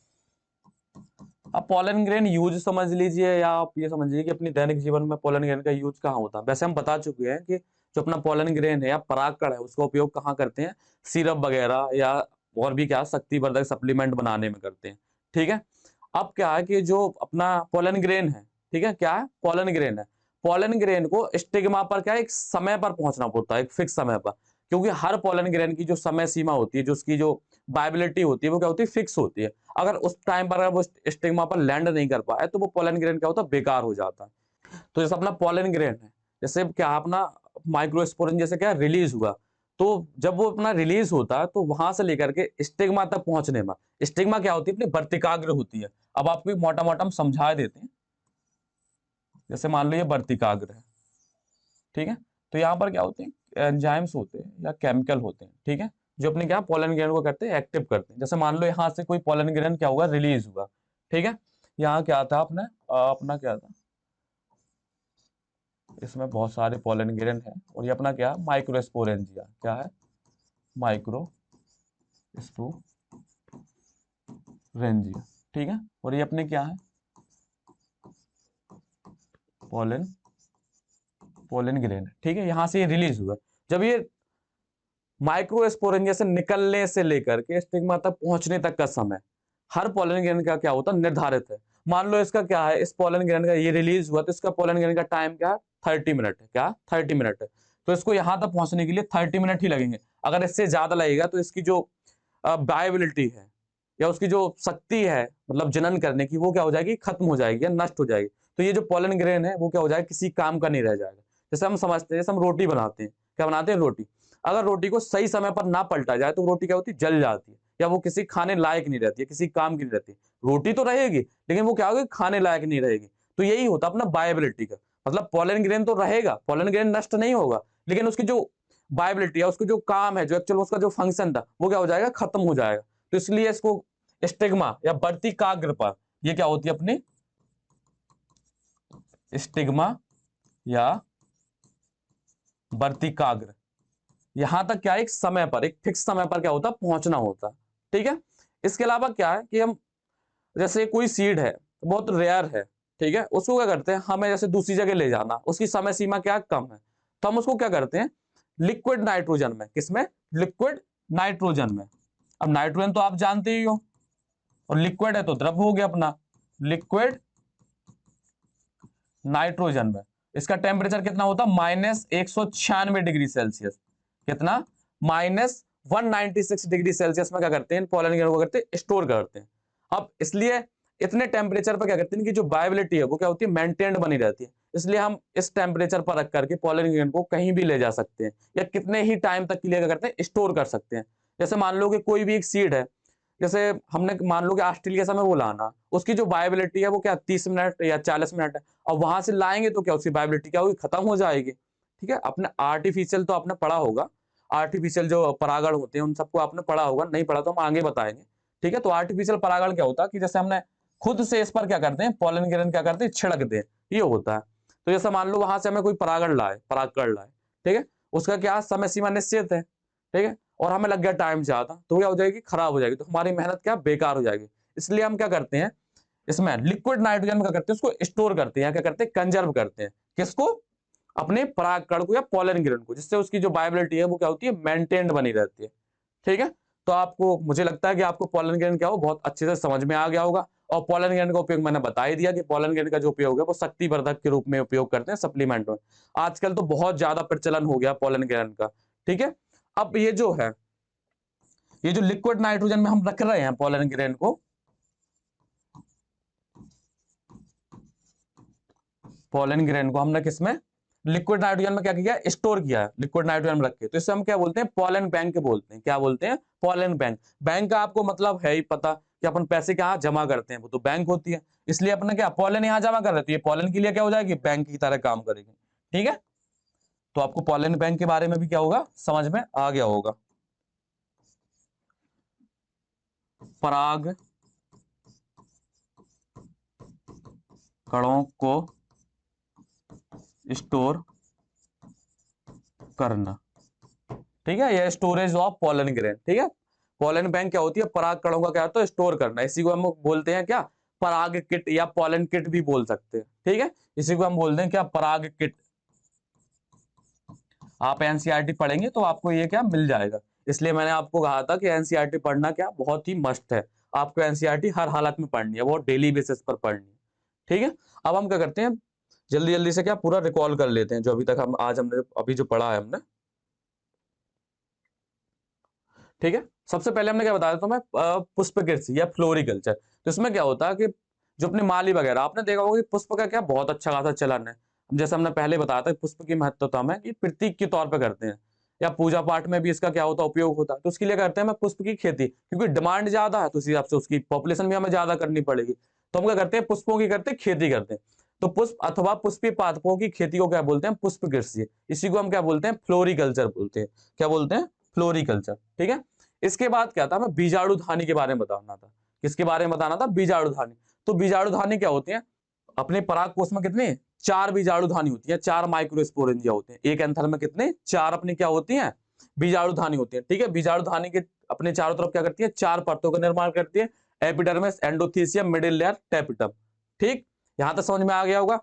अब पोलन ग्रेन यूज समझ लीजिए, या आप ये समझिए कि अपनी दैनिक जीवन में पोलन ग्रेन का यूज कहाँ होता है। वैसे हम बता चुके हैं कि जो अपना पोलन ग्रेन है या परागकण है, उसका उपयोग कहाँ करते हैं, सिरप वगैरह या और भी क्या शक्तिवर्धक सप्लीमेंट बनाने में करते हैं। ठीक है। अब क्या है कि जो अपना पोलन ग्रेन है, ठीक है, क्या है, पोलन ग्रेन है। पोलन ग्रेन को स्टिग्मा पर क्या है, एक समय पर पहुंचना पड़ता है, एक फिक्स समय पर। क्योंकि हर पोलन ग्रेन की जो समय सीमा होती है, जो उसकी जो वायबिलिटी होती है, वो क्या होती है, फिक्स होती है। अगर उस टाइम पर अगर वो स्टिग्मा पर लैंड नहीं कर पाए, तो वो पोलन ग्रेन क्या होता है, बेकार हो जाता है। तो जैसे अपना पोलन ग्रेन है, जैसे क्या अपना माइक्रोस्पोरन जैसे क्या रिलीज हुआ, तो जब वो अपना रिलीज होता है, तो वहां से लेकर के स्टिग्मा तक पहुंचने में, स्टिग्मा क्या होती है, अपनी वर्तिकाग्र होती है। अब आपको मोटा मोटा हम समझा देते हैं। जैसे मान लो ये वर्तिकाग्र है, ठीक है। तो यहाँ पर क्या होते हैं, एंजाइम्स होते हैं या केमिकल होते हैं, ठीक है, जो अपने क्या पोलन ग्रेन को करते हैं, एक्टिव करते हैं। जैसे मान लो यहाँ से कोई पोलन ग्रेन क्या हुआ, रिलीज हुआ। ठीक है। यहाँ क्या था अपने अपना क्या था, इसमें बहुत सारे पोलन ग्रेन है, और ये अपना क्या, माइक्रोस्पोरेंजिया, क्या है, माइक्रोस्पोरेंजिया। ठीक है। और ये अपने क्या है, पोलन पोलन ग्रेन। ठीक है। यहाँ से ये रिलीज हुआ। जब ये माइक्रोस्पोरेंजिया से निकलने से लेकर के स्टिग्मा तक पहुंचने तक का समय हर पोलन ग्रेन का क्या होता है, निर्धारित है। मान लो इसका क्या है, इस पोलन ग्रेन का ये रिलीज हुआ, तो इसका पोलन ग्रेन का टाइम क्या है, 30 मिनट है। क्या 30 मिनट है। तो इसको यहां तक पहुंचने के लिए 30 मिनट ही लगेंगे। अगर इससे ज्यादा लगेगा तो इसकी जो वायबिलिटी है या उसकी जो शक्ति है मतलब जनन करने की, वो क्या हो जाएगी, खत्म हो जाएगी या नष्ट हो जाएगी। तो ये जो पोलन ग्रेन है वो क्या हो जाएगा, किसी काम का नहीं रह जाएगा। जैसे हम समझते हैं, जैसे हम रोटी बनाते हैं, क्या बनाते हैं, रोटी। अगर रोटी को सही समय पर ना पलटा जाए तो रोटी क्या होती है, जल जाती है, या वो किसी खाने लायक नहीं रहती है, किसी काम की नहीं रहती। रोटी तो रहेगी लेकिन वो क्या होगी, खाने लायक नहीं रहेगी। तो यही होता अपना वायबिलिटी का मतलब, पोलन ग्रेन तो रहेगा, पोलन ग्रेन नष्ट नहीं होगा, लेकिन उसकी जो वायबिलिटी है, उसको जो काम है, जो एक्चुअल उसका जो फंक्शन था, वो क्या हो जाएगा, खत्म हो जाएगा। तो इसलिए इसको स्टिग्मा या वर्तिकाग्र पर ये क्या होती है, अपनी स्टिग्मा या वर्तिकाग्र, यहां तक क्या, एक समय पर, एक फिक्स समय पर क्या होता, पहुंचना होता। ठीक है। इसके अलावा क्या है कि हम जैसे कोई सीड है, बहुत रेयर है, ठीक है, उसको क्या करते हैं, हमें जैसे दूसरी जगह ले जाना, उसकी समय सीमा क्या कम है, तो हम उसको क्या करते हैं, लिक्विड नाइट्रोजन में, किसमें, लिक्विड नाइट्रोजन में। अब नाइट्रोजन तो आप जानते ही हो, और लिक्विड है तो द्रव हो गया अपना, लिक्विड नाइट्रोजन में। इसका टेम्परेचर कितना होता, -196 डिग्री सेल्सियस। कितना, -196 डिग्री सेल्सियस में क्या करते हैं, पोलन ग्रेन को करते हैं, स्टोर करते हैं। अब इसलिए इतने टेम्परेचर पर क्या करते हैं कि जो वायबिलिटी है वो क्या होती है, मेंटेन्ड बनी रहती है। इसलिए हम इस टेम्परेचर पर रख करके पोलन ग्रेन को कहीं भी ले जा सकते हैं, या कितने ही टाइम तक के लिए क्या करते हैं, स्टोर कर सकते हैं। जैसे मान लो कि कोई भी एक सीड है, जैसे हमने मान लो कि ऑस्ट्रेलिया से हमें वो लाना, उसकी जो वायबिलिटी है वो क्या 30 मिनट या 40 मिनट है। और वहां से लाएंगे तो क्या उसकी वायबिलिटी क्या होगी, खत्म हो जाएगी। ठीक है। अपने आर्टिफिशियल तो आपने पढ़ा होगा, आर्टिफिशियल जो परागण होते हैं उन सबको आपने पढ़ा होगा, नहीं पढ़ा तो हम आगे बताएंगे। ठीक है, तो आर्टिफिशियल परागण क्या होता है कि जैसे हमने खुद से इस पर क्या करते हैं, पॉलन ग्रेन क्या करते हैं, छिड़कते हैं, ये होता है। तो जैसे मान लो वहां से हमें कोई परागण लाए, परागकण लाए, ठीक है, उसका क्या समय सीमा निश्चित है, ठीक है, और हमें लग गया टाइम ज्यादा, तो क्या हो जाएगी, खराब हो जाएगी, तो हमारी मेहनत क्या बेकार हो जाएगी। इसलिए हम क्या करते हैं, इसमें लिक्विड नाइट्रोजन में क्या करते हैं, उसको स्टोर करते हैं, क्या करते हैं, कंजर्व करते हैं, किसको, अपने परागकण को या पॉलन ग्रेन को, जिससे उसकी जो वायबिलिटी है वो क्या होती है, मेंटेन्ड बनी रहती है। ठीक है, तो आपको, मुझे लगता है कि आपको पॉलन ग्रेन क्या हो बहुत अच्छे से समझ में आ गया होगा। और पॉलन ग्रेन का उपयोग मैंने बता ही दिया कि पॉलन ग्रेन का जो उपयोग है वो शक्तिवर्धक के रूप में उपयोग करते हैं सप्लीमेंट में। आजकल तो बहुत ज्यादा प्रचलन हो गया पॉलन ग्रेन का। ठीक है, अब ये जो है, ये जो लिक्विड नाइट्रोजन में हम रख रहे हैं पॉलन ग्रेन को, पॉलन ग्रेन को हमने किसमें, लिक्विड नाइट्रोजन में क्या किया, स्टोर किया है, लिक्विड नाइट्रोजन में रख के, तो इससे हम क्या बोलते हैं, पॉलन बैंक बोलते हैं। क्या बोलते हैं, पॉलन बैंक। बैंक का आपको मतलब है ही पता कि अपन पैसे कहाँ जमा करते हैं, वो तो बैंक होती है, इसलिए अपने क्या पॉलन यहाँ जमा कर रहे, तो ये पॉलन के लिए क्या हो जाएगी, बैंक की तरह काम करेगी। ठीक है, तो आपको पॉलन बैंक के बारे में भी क्या होगा, समझ में आ गया होगा। पराग कणों को स्टोर करना, ठीक है, यह स्टोरेज ऑफ पॉलन ग्रेन। ठीक है, पॉलन बैंक क्या होती है, पराग कणों का क्या होता है, स्टोर करना। इसी को हम बोलते हैं क्या, पराग किट या पॉलन किट भी बोल सकते हैं। ठीक है, इसी को हम बोलते हैं क्या, पराग किट। आप एनसीईआरटी पढ़ेंगे तो आपको ये क्या मिल जाएगा, इसलिए मैंने आपको कहा था कि एनसीईआरटी पढ़ना क्या बहुत ही मस्ट है। आपको एनसीईआरटी हर हालत में पढ़नी है, वो डेली बेसिस पर पढ़नी है। ठीक है, अब हम क्या करते हैं, जल्दी जल्दी से क्या पूरा रिकॉल कर लेते हैं जो अभी तक हम आज हमने अभी जो पढ़ा है हमने। ठीक है, सबसे पहले हमने क्या बताया था, मैं पुष्प कृषि या फ्लोरिकल्चर। तो इसमें क्या होता है कि जो अपने माली वगैरह, आपने देखा होगा कि पुष्प का क्या बहुत अच्छा खासा चलन है। जैसे हमने पहले बताया था पुष्प की महत्वता में कि प्रतीक के तौर पे करते हैं, या पूजा पाठ में भी इसका क्या होता है, उपयोग होता है। तो उसके लिए करते हैं हम पुष्प की खेती, क्योंकि डिमांड ज्यादा है तो उस हिसाब से उसकी पॉपुलेशन भी हमें ज्यादा करनी पड़ेगी। तो हम क्या करते हैं, पुष्पों की करते हैं, खेती करते हैं। तो पुष्प अथवा पुष्पीय पादपों की खेती को क्या बोलते हैं, पुष्प कृषि। इसी को हम क्या बोलते हैं, फ्लोरिकल्चर बोलते हैं। क्या बोलते हैं, फ्लोरिकल्चर। ठीक है, इसके बाद क्या था, मैं बीजाणु धानी के बारे में बताना था। किसके बारे में बताना था, बीजाणु धानी। तो बीजाणु धानी क्या होते हैं, अपने पराग कोष में कितने, 4 बीजाणु धानी होती है, 4 माइक्रोस्पोरेंजिया होते हैं। एक एंथर में कितने, 4 अपनी क्या होती हैं, बीजाणु धानी होती है। ठीक है, बीजाणु धानी के अपने चारों तरफ क्या करती है, 4 परतों का निर्माण करती है, epidermis, endothecium, middle layer, tapetum. ठीक, यहां तक समझ में आ गया होगा।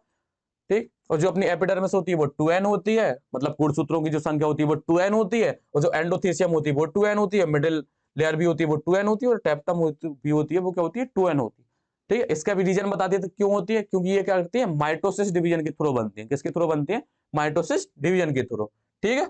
ठीक, और जो अपनी एपिडर्मिस होती है वो 2n होती है, मतलब गुणसूत्रों की जो संख्या होती है वो 2n होती है, और जो एंडोथीसियम होती है वो 2n होती है, मिडिल लेयर भी होती है वो 2n होती है, और टेप्टम भी होती है वो क्या होती है, 2n होती है। ठीक है, इसका भी रीजन बता दिया क्यों होती है, क्योंकि ये क्या करती है, माइटोसिस डिवीजन के थ्रू बनती है। किसके थ्रू बनती है, माइटोसिस डिवीजन के थ्रू। ठीक है,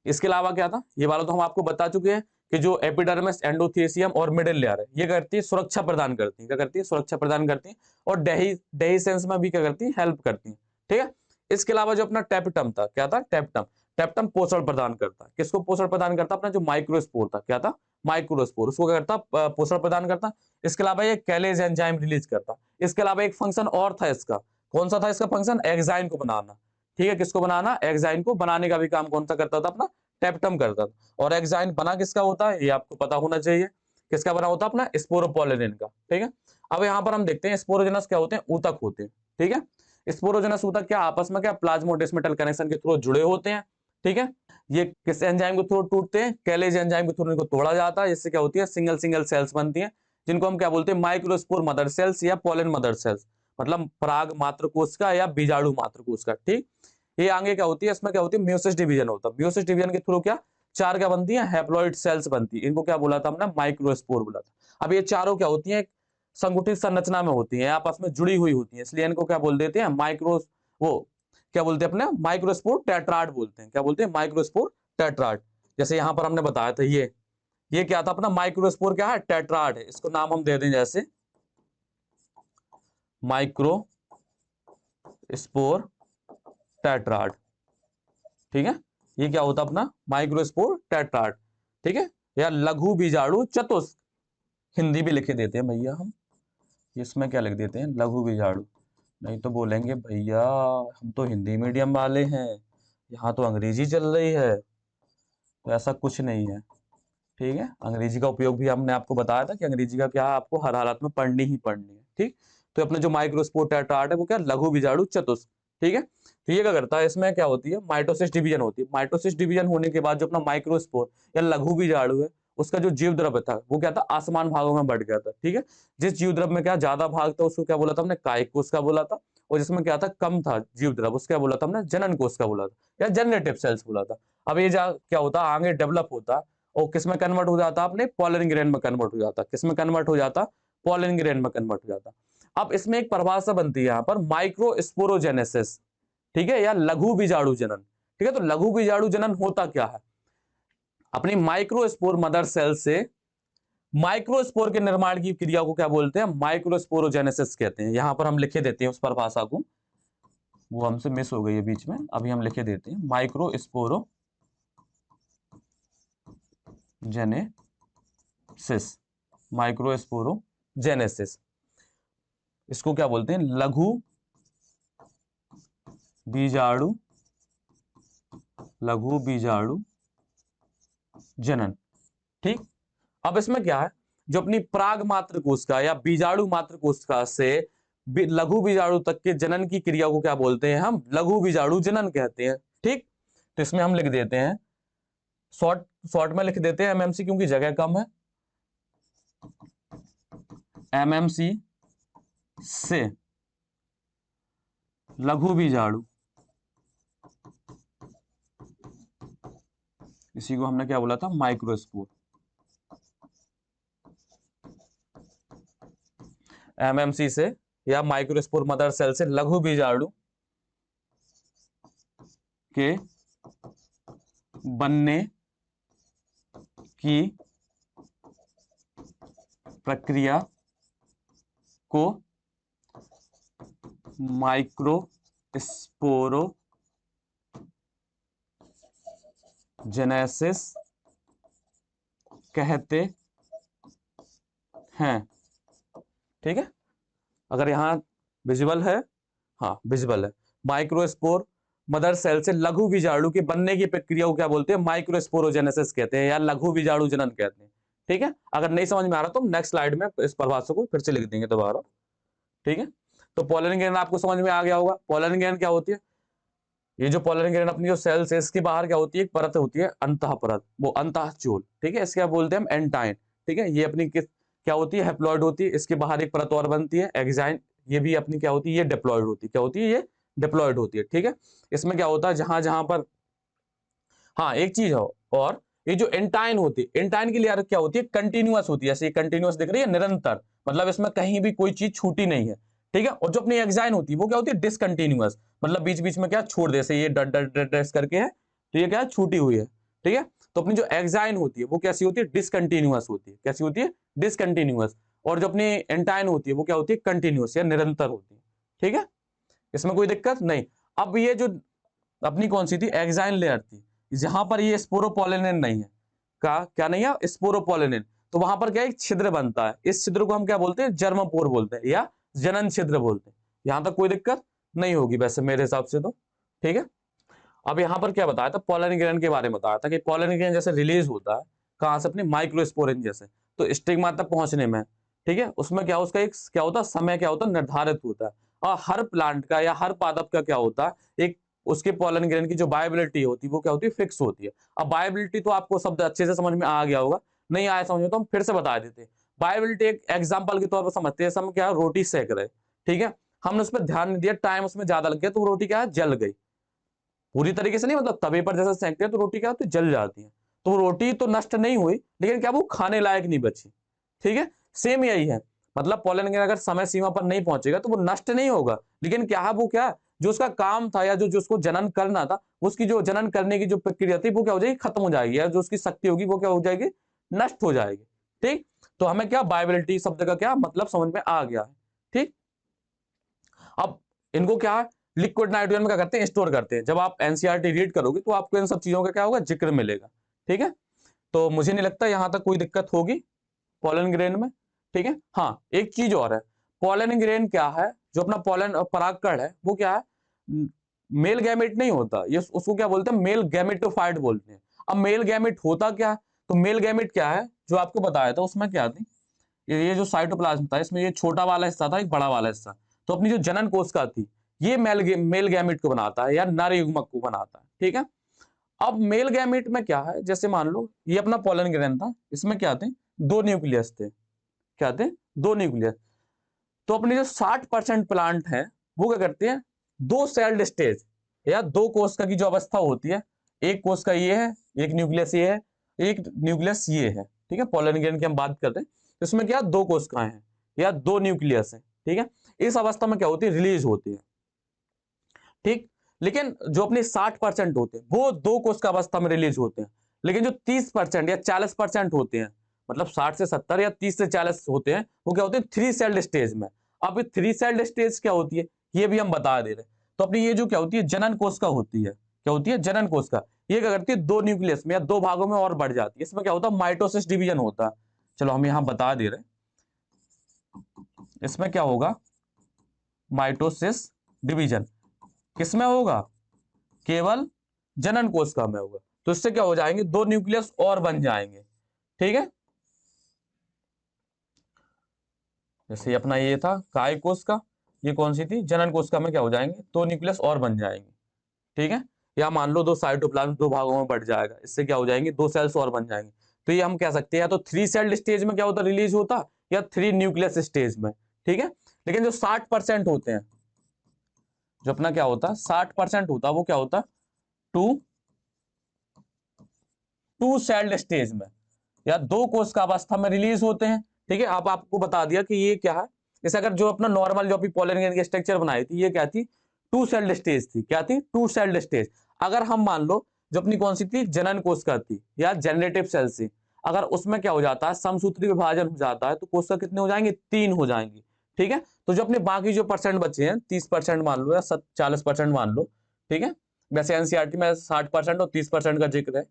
इसके अलावा क्या था, ये वाला तो हम आपको बता चुके हैं कि जो एपिडर्मिस, एंडोथीसियम और मिडिल लेयर है, ये करती है सुरक्षा प्रदान करती है। क्या करती है, सुरक्षा प्रदान करती है, और डेहिसेंस में भी क्या करती है, हेल्प करती है। ठीक है, इसके अलावा जो अपना टेपिटम था, क्या था, टेपिटम। टेपिटम पोषण प्रदान करता है, किसको पोषण प्रदान करता है, अपना जो माइक्रोस्पोर था, क्या था, माइक्रोस्पोर, उसको क्या करता, पोषण प्रदान करता। इसके अलावा ये कैलेज एंजाइम रिलीज करता। इसके अलावा एक फंक्शन और था इसका, कौन सा था इसका फंक्शन, एक्साइन को बनाना। ठीक है, किसको बनाना, एक्साइन को बनाने का भी काम कौन सा करता था, अपना टेपिटम करता था। और एक्साइन बना किसका होता है, ये आपको पता होना चाहिए, किसका बना होता है, अपना स्पोरोपोलिन का। ठीक है, अब यहाँ पर हम देखते हैं स्पोरोजेनस क्या होते हैं, ऊतक होते हैं। ठीक है, स्पोरोजेनस ऊतक क्या आपस में क्या प्लाज्मोडेस्मेटल कनेक्शन के थ्रू जुड़े होते हैं। ठीक है, ये किस एंजाइम के थ्रू टूटते हैं, कैलेज एंजाइम के थ्रू इनको तोड़ा जाता है, जिससे क्या होती है, सिंगल सिंगल सेल्स बनती हैं, जिनको हम क्या बोलते हैं, माइक्रोस्पोर मदर सेल्स या पोलन मदर सेल्स, मतलब पराग मात्र कोश का या बीजाणु मात्र कोश का। ठीक, ये आगे क्या होती है, इसमें क्या होती है, म्योसिस डिवीजन होता है। म्योसिस डिवीजन के थ्रू क्या, 4 क्या बनती है, हैप्लॉइड सेल्स बनती है। इनको क्या बोला था हमने, माइक्रोस्पोर बोला था। अब ये चारों क्या होती है, संगठित संरचना में होती है, आपस में जुड़ी हुई होती है, इसलिए इनको क्या बोल देते हैं, माइक्रो, वो क्या बोलते हैं अपने, माइक्रोस्पोर टेट्राड बोलते हैं। क्या बोलते हैं, माइक्रोस्पोर टेट्राड। जैसे यहां पर हमने बताया था, ये क्या था अपना, माइक्रोस्पोर क्या है, टेट्राड है। इसको नाम हम दे दें जैसे माइक्रोस्पोर टेट्राड। ठीक है, ये क्या होता अपना, माइक्रोस्पोर टेट्राड। ठीक है, या लघु बीजाणु चतुष्क, हिंदी भी लिखे देते हैं भैया हम, इसमें क्या लिख देते हैं, लघु बीजाणु। नहीं तो बोलेंगे भैया हम तो हिंदी मीडियम वाले हैं, यहाँ तो अंग्रेजी चल रही है। तो ऐसा कुछ नहीं है, ठीक है। अंग्रेजी का उपयोग भी हमने आपको बताया था कि अंग्रेजी का क्या है, आपको हर हालत में पढ़नी ही पढ़नी है, ठीक। तो अपने जो माइक्रोस्पोर टेट्राड है वो क्या, लघु बीजाणु चतुष्क, ठीक है। तो ये क्या करता है, इसमें क्या होती है, माइटोसिस डिवीजन होती है। माइटोसिस डिवीजन होने के बाद जो अपना माइक्रोस्पोर या लघु बीजाणु है, उसका जो जीव द्रव्य था वो क्या था, आसमान भागों में बढ़ गया था, ठीक है। जिस जीव द्रव्य में क्या ज्यादा भाग था उसको क्या बोला था हमने, कायिक कोश का बोला था। और जिसमें क्या था, कम था जीव द्रव्य, उसको क्या बोला था हमने, जनन कोश का बोला था या जनरेटिव सेल्स बोला था। अब ये क्या होता, आगे डेवलप होता और किस में कन्वर्ट हो जाता, अपने पॉलन ग्रेन में कन्वर्ट हो जाता। किस में कन्वर्ट हो जाता, पॉलन ग्रेन में कन्वर्ट हो जाता। अब इसमें एक परिभाषा बनती है यहाँ पर, माइक्रोस्पोरोजेनेसिस, ठीक है, या लघु बीजाणु जनन, ठीक है। तो लघु बीजाणु जनन होता क्या है, अपनी माइक्रोस्पोर मदर सेल से माइक्रोस्पोर के निर्माण की क्रिया को क्या बोलते हैं, माइक्रोस्पोरोजेनेसिस कहते हैं। यहां पर हम लिखे देते हैं उस परिभाषा को, वो हमसे मिस हो गई है बीच में, अभी हम लिखे देते हैं, माइक्रोस्पोरो जेनेसिस, माइक्रोस्पोरोजेनेसिस, इसको क्या बोलते हैं, लघु बीजाणु, लघु बीजाणु जनन, ठीक। अब इसमें क्या है, जो अपनी प्राग मात्र कोशिका या बीजाणु मात्र कोशिका से लघु बीजाणु तक के जनन की क्रिया को क्या बोलते हैं, हम लघु बीजाणु जनन कहते हैं, ठीक। तो इसमें हम लिख देते हैं, शॉर्ट शॉर्ट में लिख देते हैं एमएमसी, क्योंकि जगह कम है। एमएमसी से लघु बीजाणु, इसी को हमने क्या बोला था, माइक्रोस्पोर। एमएमसी से या माइक्रोस्पोर मदर सेल से लघु बीजाणु के बनने की प्रक्रिया को माइक्रोस्पोरोजेनेसिस कहते हैं, ठीक है। अगर यहां विजुअल है, हाँ विजुअल है, माइक्रोस्पोर मदर सेल से लघु बीजाणु के बनने की प्रक्रिया को क्या बोलते हैं, माइक्रोस्पोरोजेनेसिस कहते हैं या लघु बीजाणु जनन कहते हैं, ठीक है। अगर नहीं समझ में आ रहा तो नेक्स्ट स्लाइड में इस परिभाषा को फिर से लिख देंगे दोबारा, ठीक है। तो पोलन ग्रेन आपको समझ में आ गया होगा। पोलन ग्रेन क्या होती है, ये जो पोलन ग्रेन अपनी जो सेल्स है इसके बाहर क्या होती है, एक परत होती है अंतः परत, वो अंतःचूल, ठीक है। इसके क्या बोलते हैं हम, एंटाइन, ठीक है। ये अपनी क्या होती है, हैप्लॉइड होती है। इसके बाहर एक परत और बनती है एक्साइन, ये भी अपनी क्या होती है, ये डिप्लॉइड होती है। क्या होती है, ये डिप्लॉइड होती है, ठीक है। इसमें क्या होता है, जहां जहां पर, हाँ एक चीज हो, और ये जो एंटाइन होती है, एंटाइन की लेयर क्या होती है, कंटिन्यूअस होती है। ऐसे कंटिन्यूअस दिख रही है, निरंतर, मतलब इसमें कहीं भी कोई चीज छूटी नहीं है, ठीक है। और जो अपनी एक्साइन होती है वो क्या होती है, डिसकंटिन्यूअस, मतलब बीच बीच में क्या छोड़ दे, जैसे ये डट डट डट डट करके है, तो ये क्या है, छूटी हुई है, ठीक है। तो अपनी जो एक्साइन होती है वो कैसी होती है, डिसकंटिन्यूअस होती है। कैसी होती है, डिसकंटिन्यूअस। और जो अपनी एंटाइन होती है वो क्या होती है, कंटिन्यूअस या निरंतर होती है, ठीक है। इसमें कोई दिक्कत नहीं। अब ये जो अपनी कौन सी थी, एक्साइन लेयर थी, जहां पर ये स्पोरोपोलिनेन नहीं है, का क्या नहीं है, स्पोरोपोलिनेन, तो वहां पर क्या एक छिद्र बनता है। इस छिद्र को हम क्या बोलते हैं, जर्मपोर बोलते हैं या जनन छिद्र बोलते हैं। यहां तक कोई दिक्कत नहीं होगी वैसे मेरे हिसाब से तो, ठीक है। अब यहाँ पर क्या बताया था, पोलन ग्रेन के बारे में बताया था कि पोलन ग्रेन जैसे रिलीज होता है कहां से, अपने माइक्रोस्पोरिन जैसे, तो स्टिग्मा तक पहुंचने में, ठीक है, उसमें क्या उसका एक क्या होता है, समय क्या होता है, निर्धारित होता है। और हर प्लांट का या हर पादप का क्या होता है, एक उसके पोलन ग्रेन की जो बायोबिलिटी होती है वो क्या होती है, फिक्स होती है। अब बायोबिलिटी तो आपको शब्द अच्छे से समझ में आ गया होगा, नहीं आया समझ में तो हम फिर से बता देते हैं। बायोबिलिटी एक एग्जाम्पल के तौर पर समझते हैं, हम क्या रोटी सेक रहे, ठीक है, हमने उस पर ध्यान नहीं दिया, टाइम उसमें ज्यादा लग गया तो वो रोटी क्या है, जल गई। पूरी तरीके से नहीं, मतलब तवे पर जैसे सेकते हैं तो रोटी क्या होती है, जल जाती है। तो वो रोटी तो नष्ट नहीं हुई, लेकिन क्या वो खाने लायक नहीं बची, ठीक है। सेम यही है, मतलब पोलन ग्रेन अगर समय सीमा पर नहीं पहुंचेगा तो वो नष्ट नहीं होगा, लेकिन क्या है वो, क्या जो उसका काम था या जो उसको जनन करना था, उसकी जो जनन करने की जो प्रक्रिया थी वो क्या हो जाएगी, खत्म हो जाएगी, या जो उसकी शक्ति होगी वो क्या हो जाएगी, नष्ट हो जाएगी, ठीक। तो हमें क्या बायोबिलिटी शब्द का क्या मतलब समझ में आ गया है, ठीक। अब इनको क्या लिक्विड नाइट्रोजन में क्या करते हैं, स्टोर करते हैं। जब आप एनसीईआरटी रीड करोगे तो आपको इन सब चीजों का क्या होगा, जिक्र मिलेगा, ठीक है। तो मुझे नहीं लगता यहां तक कोई दिक्कत होगी पोलन ग्रेन में, ठीक है। हाँ एक चीज और है, पोलन ग्रेन क्या है, जो अपना पोलन परागकण है वो क्या है, मेल गैमेट नहीं होता, ये उसको क्या बोलते हैं, मेल गैमेटोफाइट बोलते हैं। अब मेल गैमेट होता क्या है, तो मेल गैमेट क्या है जो आपको बताया था उसमें क्या थी, ये जो साइटोप्लाज्म था इसमें ये छोटा वाला हिस्सा था, एक बड़ा वाला हिस्सा। तो अपनी जो जनन कोशिका थी ये मेल गैमेट को बनाता है या नर युग्मक को बनाता है, ठीक है। अब मेल गैमेट में क्या है, जैसे मान लो ये अपना पोलन ग्रेन था, इसमें क्या थे, दो न्यूक्लियस थे, क्या थे, दो न्यूक्लियस। तो अपने जो 60% प्लांट है वो क्या करते हैं, दो सेल्ड स्टेज या दो कोशिका की जो अवस्था होती है, एक कोशिका ये है, एक न्यूक्लियस ये है, एक न्यूक्लियस ये है, ठीक है। पोलन ग्रेन की हम बात करते हैं, इसमें क्या दो कोशिकाएं हैं या दो न्यूक्लियस है, ठीक है। इस अवस्था में क्या होती है, रिलीज होती है, ठीक। लेकिन जो अपने 60% होते हैं वो दो कोशिका अवस्था में रिलीज होते हैं, लेकिन जो 30% या 40% होते हैं, मतलब 60 से 70 या 30 से 40 होते हैं, वो क्या होते हैं, थ्री सेल्ड स्टेज में। अब थ्री सेल्ड स्टेज क्या होती है ये भी हम बता दे रहे हैं। तो अपनी ये जो क्या होती है, जनन कोशिका होती है, क्या होती है, जनन कोशिका। ये क्या करती है, दो न्यूक्लियस में या दो भागों में और बढ़ जाती है, इसमें क्या होता है, माइटोसिस डिवीजन होता है। चलो हम यहां बता दे रहे हैं, इसमें क्या होगा, माइटोसिस डिवीजन किसमें होगा, केवल जनन कोशिका में होगा। तो इससे क्या हो जाएंगे, दो न्यूक्लियस और बन जाएंगे, ठीक है। जैसे अपना ये था काय कोशिका, ये कौन सी थी, जनन कोशिका में क्या हो जाएंगे, दो न्यूक्लियस और बन जाएंगे, ठीक है। या मान लो दो साइटोप्लाज्म दो भागों में बढ़ जाएगा, इससे क्या हो जाएंगे, दो सेल्स और बन जाएंगे। तो ये हम कह सकते हैं या तो थ्री सेल्ड स्टेज में क्या होता, रिलीज होता, या थ्री न्यूक्लियस स्टेज में, ठीक है। लेकिन जो 60% होते हैं, जो अपना क्या होता है 60% होता, वो क्या होता, टू टू सेल्ड स्टेज में या दो कोशिका अवस्था में रिलीज होते हैं, ठीक है। अब आपको बता दिया कि ये क्या है। जैसे अगर जो अपना नॉर्मल जो अभी पोलन ग्रेन की स्ट्रक्चर बनाई थी, ये क्या थी, टू सेल्ड स्टेज थी, क्या थी, टू सेल्ड स्टेज। अगर हम मान लो जो अपनी कौन सी थी, जनन कोशिका थी या जनरेटिव सेल थी, अगर उसमें क्या हो जाता है, समसूत्री विभाजन हो जाता है, तो कोशिका कितने हो जाएंगे, तीन हो जाएंगी, ठीक है। तो जो अपने बाकी जो परसेंट बचे हैं, 30% मान लो या 40% मान लो, ठीक है। वैसे एनसीईआरटी में 60% और 30% का जिक्र है,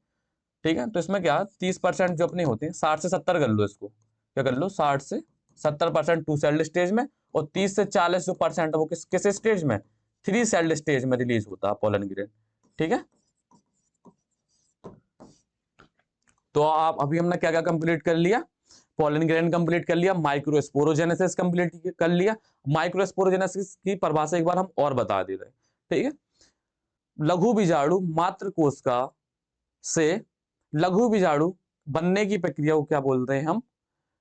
ठीक है। तो इसमें क्या 30% जो अपनी होती है, 60 से 70 कर लो, इसको क्या कर लो, 60 से 70% टू सेल्ड स्टेज में, और 30 से 40 जो परसेंट है वो किस स्टेज में, थ्री सेल्ड स्टेज में रिलीज होता है पोलन ग्रेन, ठीक है। तो आप अभी हमने क्या क्या कंप्लीट कर लिया, पोलन ग्रेन कंप्लीट कर लिया, माइक्रोस्पोरोजेनेसिस कंप्लीट कर लिया। माइक्रोस्पोरोजेनेसिस की परिभाषा एक बार हम और बता दे रहे हैं, ठीक है। लघु बीजाणु मात्र कोशिका से लघु बीजाणु बनने की प्रक्रिया को क्या बोलते हैं हम,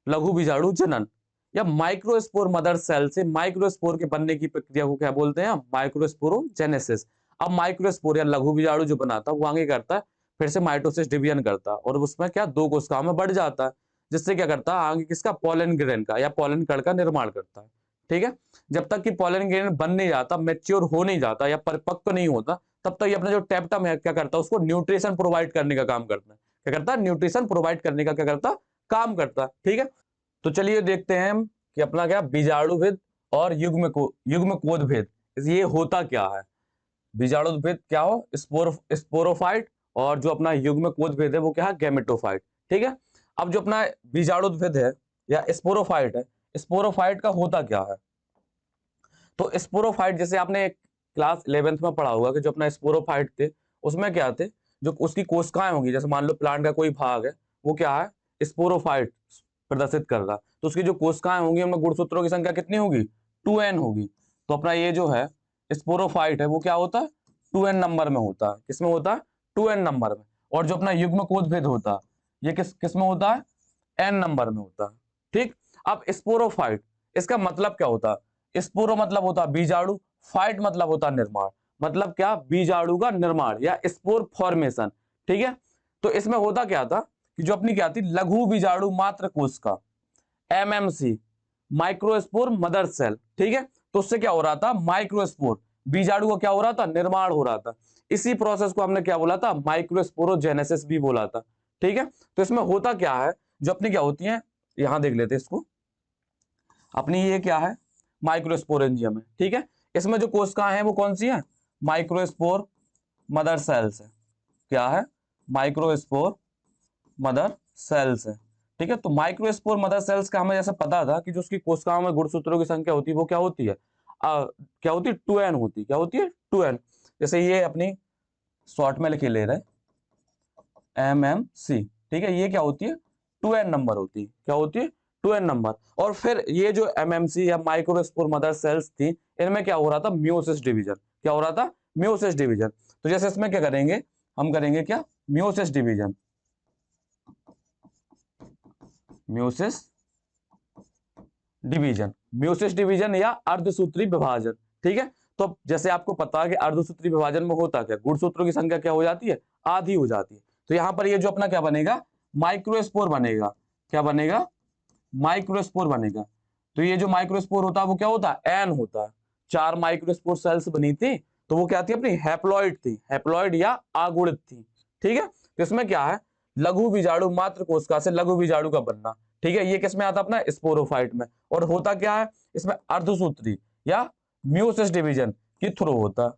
लघु बीजाणु जनन। या माइक्रोस्पोर मदर सेल से माइक्रोस्पोर के बनने की प्रक्रिया को क्या बोलते हैं हम, माइक्रोस्पोरोजेनेसिस। अब माइक्रोस्पोर या लघु बीजाणु जो बनाता है वो आगे करता है, फिर से माइटोसिस डिवीजन करता है, और उसमें क्या दो कोशिकाओं में बढ़ जाता है, जिससे क्या करता है, आगे किसका, पोलन ग्रेन का या पोलन कण का निर्माण करता है, ठीक है। जब तक कि पोलन ग्रेन बन नहीं जाता, मेच्योर हो नहीं जाता या परिपक्व नहीं होता, तब तक ये अपना जो टेप्टम है क्या करता है, उसको न्यूट्रिशन प्रोवाइड करने का काम करता है, क्या करता है, न्यूट्रिशन प्रोवाइड करने का क्या करता है, काम करता है, ठीक है। तो चलिए देखते हैं हम कि अपना क्या बीजाणु भेद और युग्म कोद भेद, ये होता क्या है। बीजाणु भेद क्या हो, स्पोरोफाइट, और जो अपना युग्म कोद भेद है वो क्या है, गैमेटोफाइट, ठीक है। अब जो अपना बीजाणु भेद है या स्पोरोफाइट है, स्पोरोफाइट का होता क्या है। तो स्पोरोफाइट जैसे आपने क्लास 11th में पढ़ा होगा कि जो अपना स्पोरोफाइट थे उसमें क्या थे, जो उसकी कोशिकाएं होंगी, जैसे मान लो प्लांट का कोई भाग है वो क्या है, स्पोरोफाइट प्रदर्शित कर रहा, तो उसकी जो कोशिकाएं होंगी उनमें गुणसूत्रों की संख्या कितनी होगी, 2n होगी। तो अपना ये जो है स्पोरोफाइट है वो क्या होता है, 2n नंबर में होता है, किसमें होता है, 2n नंबर में। और जो अपना युग्म कोद भेद होता है ये किस में होता है, n नंबर में होता है, ठीक। अब स्पोरोफाइट, इसका मतलब क्या होता है, स्पोरो मतलब होता है बीजाणु, फाइट मतलब होता है निर्माण, मतलब क्या, बीजाणु का निर्माण या स्पोर फॉर्मेशन, ठीक है। तो इसमें होता क्या था कि जो अपनी क्या थी, लघु बीजाणु मात्र कोशिका, एमएमसी, माइक्रोस्पोर मदर सेल, ठीक है। तो उससे क्या हो रहा था, माइक्रोस्पोर बीजाणु को क्या हो रहा था, निर्माण हो रहा था। इसी प्रोसेस को हमने क्या बोला था, माइक्रोस्पोरोजेनेसिस भी बोला था, ठीक है। तो इसमें होता क्या है, जो अपनी क्या होती है, यहां देख लेते हैं इसको, अपनी ये क्या है, माइक्रोस्पोरेंजियम है, ठीक है। इसमें जो कोशिकाएं हैं वो कौन सी है, माइक्रोस्पोर मदर सेल्स है, क्या है, माइक्रोस्पोर मदर सेल्स है, ठीक है। तो माइक्रोस्पोर मदर सेल्स का हमें जैसे पता था कि जो उसकी कोशिकाओं में गुणसूत्रों की संख्या होती है वो क्या होती है, क्या होती है, 2n होती, क्या होती है, 2n। जैसे ये अपनी शॉर्ट में लिखे ले रहे, MMC, ठीक है, ये क्या होती है, 2n नंबर होती है, क्या होती है, 2n नंबर। और फिर ये जो MMC या माइक्रोस्पोर मदर सेल्स थी, इनमें क्या हो रहा था, मियोसिस डिवीजन, क्या हो रहा था, मियोसिस डिवीजन। तो जैसे इसमें क्या करेंगे, हम करेंगे क्या, meiosis division, meiosis division, meiosis division या अर्धसूत्री विभाजन, ठीक है। तो जैसे आपको पता है कि अर्धसूत्री विभाजन में होता क्या, गुणसूत्रों की संख्या क्या हो जाती है, आधी हो जाती है। तो यहां पर ये जो अपना क्या बनेगा, माइक्रोस्पोर बनेगा, क्या बनेगा, माइक्रोस्पोर बनेगा। तो ये जो माइक्रोस्पोर होता है वो क्या होता है, एन होता है। 4 माइक्रोस्पोर सेल्स बनी थी, तो वो क्या थी, अपनी हैप्लॉइड थी, हैप्लॉइड या अगुणित थी, ठीक है। तो इसमें क्या है, लघु बीजाणु मात्र कोशिका से लघु बीजाणु का बनना, ठीक है। ये किस में आता है, अपना स्पोरोफाइट में। और होता क्या है, इसमें अर्धसूत्री या म्यूसिस डिवीजन के थ्रू होता है,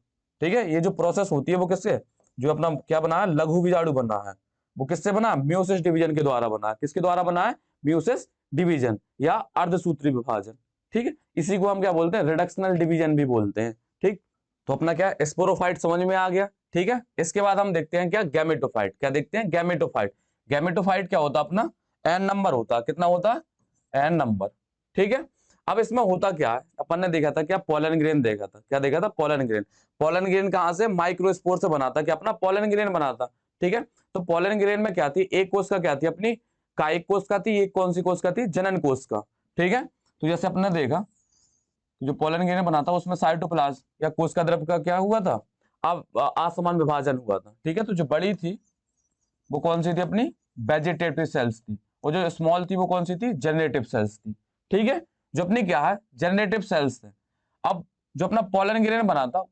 ठीक है। ये जो प्रोसेस होती है वो किससे, जो अपना क्या बना है, लघु बीजाणु बना है, वो किससे बना, म्यूसिस डिवीजन के द्वारा बना है। किसके द्वारा बना है, म्यूसिस डिवीजन या अर्धसूत्री विभाजन, ठीक है। इसी को हम क्या बोलते हैं, रिडक्शनल डिवीजन भी बोलते हैं, ठीक। तो अपना क्या, स्पोरोफाइट समझ में आ गया, ठीक है। इसके बाद हम देखते हैं क्या, गैमेटोफाइट, क्या देखते हैं, गैमेटोफाइट। गैमेटोफाइट क्या होता है, अपना एन नंबर होता है, कितना होता है, एन नंबर, ठीक है। अब इसमें होता क्या है, अपन ने देखा था क्या, पोलन ग्रेन देखा था, क्या देखा था, पोलन ग्रेन। पोलन ग्रेन कहां से, माइक्रोस्पोर से बना था, क्या अपना पोलन ग्रेन बना था, ठीक है। तो पोलन ग्रेन में क्या थी, एक कोश का क्या थी, अपनी कायिक कोश का थी, एक कौन सी कोश का थी, जनन कोश का, ठीक है। तो जैसे अपने देखा, जो पोलन ग्रेन बना था उसमें साइटोप्लाज्म या कोशिका द्रव्य का क्या हुआ था, अब असमान विभाजन हुआ था, ठीक है। तो जो बड़ी थी वो कौन सी थी, अपनी वेजिटेटिव सेल्स थी, और जो स्मॉल थी वो कौन सी थी, जनरेटिव सेल्स थी, ठीक है। जो अपनी क्या है, जनरेटिव सेल्स थे। अब जो अपना पोलन ग्रेन बना था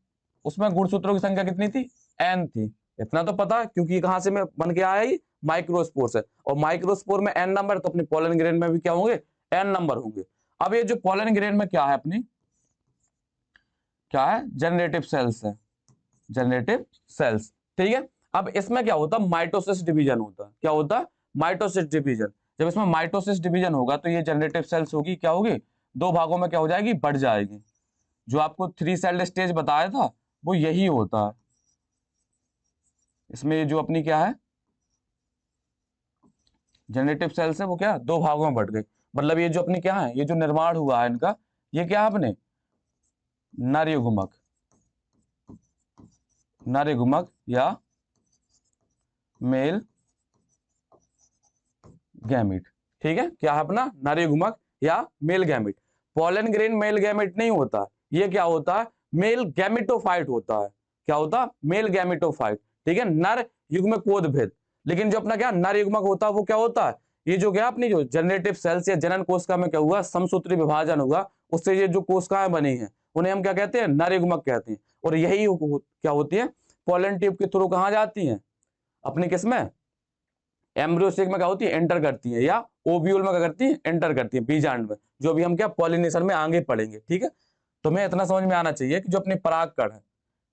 उसमें गुणसूत्रों की संख्या कितनी थी, एन थी। इतना तो पता है क्योंकि कहां से में बन के आया, ही माइक्रोस्पोर से, और माइक्रोस्पोर में एन नंबर, तो अपने पोलन ग्रेन में भी क्या होंगे, एन नंबर होंगे। अब ये जो पोलन ग्रेन में क्या है, अपनी क्या है, जनरेटिव सेल्स है, जनरेटिव सेल्स, ठीक है। अब इसमें क्या होता है, माइटोसिस डिवीजन होता है, क्या होता है, माइटोसिस डिवीजन। जब इसमें माइटोसिस डिवीजन होगा तो ये जनरेटिव सेल्स होगी, क्या होगी, दो भागों में क्या हो जाएगी, बढ़ जाएगी। जो आपको 3 सेल्ड स्टेज बताया था वो यही होता है। इसमें ये जो अपनी क्या है, जनरेटिव सेल्स है, वो क्या, दो भागों में बढ़ गई। मतलब ये जो अपनी क्या है, ये जो निर्माण हुआ है इनका, ये क्या है, अपने नर युग्मक, नर युग्मक या मेल गैमिट, ठीक है। क्या है, अपना नर युग्मक या male gamete. Pollen grain male gamete नहीं होता, ये क्या होता है, मेल गैमिटोफाइट होता है। क्या होता है, मेल गैमिटोफाइट, ठीक है, नर युग्म कोदभेद। लेकिन जो अपना क्या नर युग्मक होता है वो क्या होता है, ये जो क्या अपनी जो जनरेटिव सेल्स या जनन कोशिका में क्या हुआ, समसूत्री विभाजन हुआ, उससे ये जो कोशिकाएं बनी हैं उन्हें हम क्या कहते हैं, नर युग्मक कहते हैं। और यही क्या होती है, पोलन ट्यूब के थ्रू कहां जाती हैं, अपनी किसमें, एम्ब्रियो सेक में क्या होती है, एंटर करती है, या ओव्यूल में क्या करती है, एंटर करती है, बीजांड में, जो भी हम क्या पॉलिनेशन में आगे पढ़ेंगे, ठीक है। तुम्हें इतना समझ में आना चाहिए कि जो अपनी परागकण है,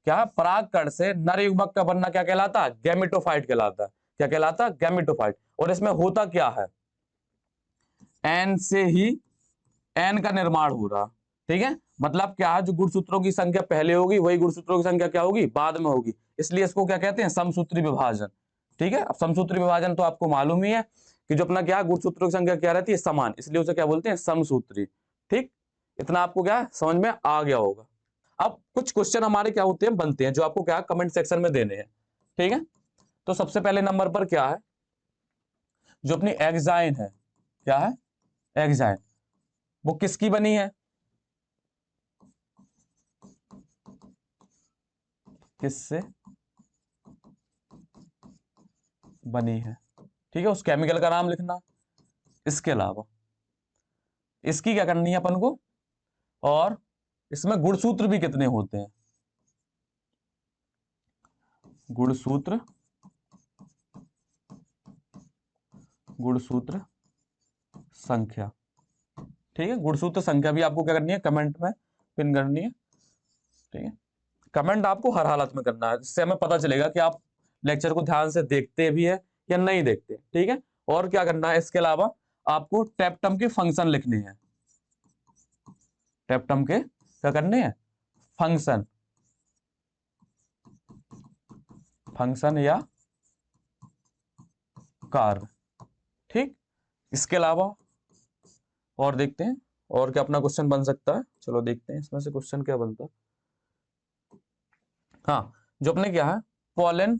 क्या परागकण से नर युग्मक का बनना क्या कहलाता है, गैमेटोफाइट कहलाता है। क्या कहलाता है, गैमेटोफाइट। और इसमें होता क्या है, एन से ही एन का निर्माण हो रहा, ठीक है। मतलब क्या है, जो गुणसूत्रों की संख्या पहले होगी वही गुणसूत्रों की संख्या क्या होगी, बाद में होगी। इसलिए इसको क्या कहते हैं, समसूत्री विभाजन, ठीक है। अब समसूत्री विभाजन तो आपको मालूम ही है कि जो अपना क्या गुणसूत्रों की संख्या क्या रहती है, समान, इसलिए उसे क्या बोलते हैं, समसूत्री, ठीक। इतना आपको क्या समझ में आ गया होगा। अब कुछ क्वेश्चन हमारे क्या होते हैं, बनते हैं, जो आपको क्या कमेंट सेक्शन में देने हैं, ठीक है। तो सबसे पहले नंबर पर क्या है, जो अपनी एग्जाइन है, क्या है, एग्जाइन, वो किसकी बनी है, किससे बनी है, ठीक है। उस केमिकल का नाम लिखना। इसके अलावा इसकी क्या करनी है अपन को, और इसमें गुणसूत्र भी कितने होते हैं, गुणसूत्र, गुणसूत्र संख्या, ठीक है। गुणसूत्र संख्या भी आपको क्या करनी है, कमेंट में पिन करनी है, ठीक है। कमेंट आपको हर हालत में करना है, जिससे हमें पता चलेगा कि आप लेक्चर को ध्यान से देखते भी है या नहीं देखते, ठीक है। और क्या करना है, इसके अलावा आपको टेप्टम के फंक्शन लिखने हैं, टेप्टम के क्या करने हैं, फंक्शन, फंक्शन या कार्य। ठीक, इसके अलावा और देखते हैं और क्या अपना क्वेश्चन बन सकता है। चलो देखते हैं इसमें से क्वेश्चन क्या बनता है। हाँ, जो अपने क्या है, पोलन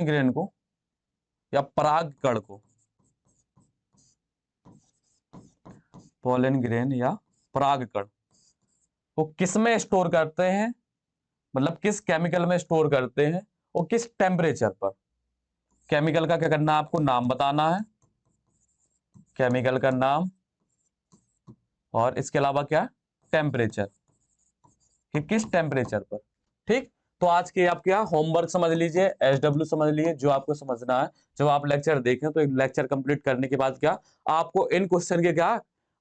ग्रेन को या परागकण को, पोलन ग्रेन या परागकण को किस में स्टोर करते हैं, मतलब किस केमिकल में स्टोर करते हैं और किस टेम्परेचर पर। केमिकल का क्या करना है, आपको नाम बताना है, केमिकल का नाम, और इसके अलावा क्या, टेम्परेचर, कि किस टेम्परेचर पर। ठीक, तो आज के आप क्या होमवर्क समझ लीजिए, SW समझ लीजिए, जो आपको समझना है। जब आप लेक्चर देखें तो एक लेक्चर कंप्लीट करने के बाद क्या आपको इन क्वेश्चन के क्या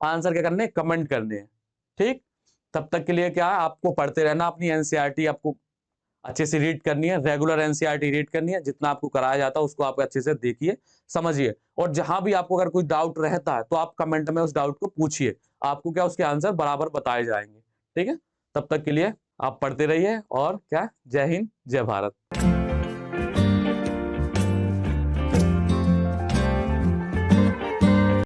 आंसर क्या करने, कमेंट करने हैं। ठीक, तब तक के लिए क्या आपको पढ़ते रहना, अपनी एनसीईआरटी आपको अच्छे से रीड करनी है, रेगुलर एनसीईआरटी रीड करनी है, जितना आपको कराया जाता है उसको आप अच्छे से देखिए, समझिए, और जहां भी आपको अगर कोई डाउट रहता है तो आप कमेंट में उस डाउट को पूछिए, आपको क्या उसके आंसर बराबर बताए जाएंगे। ठीक है, तब तक के लिए आप पढ़ते रहिए और क्या, जय हिंद जय भारत।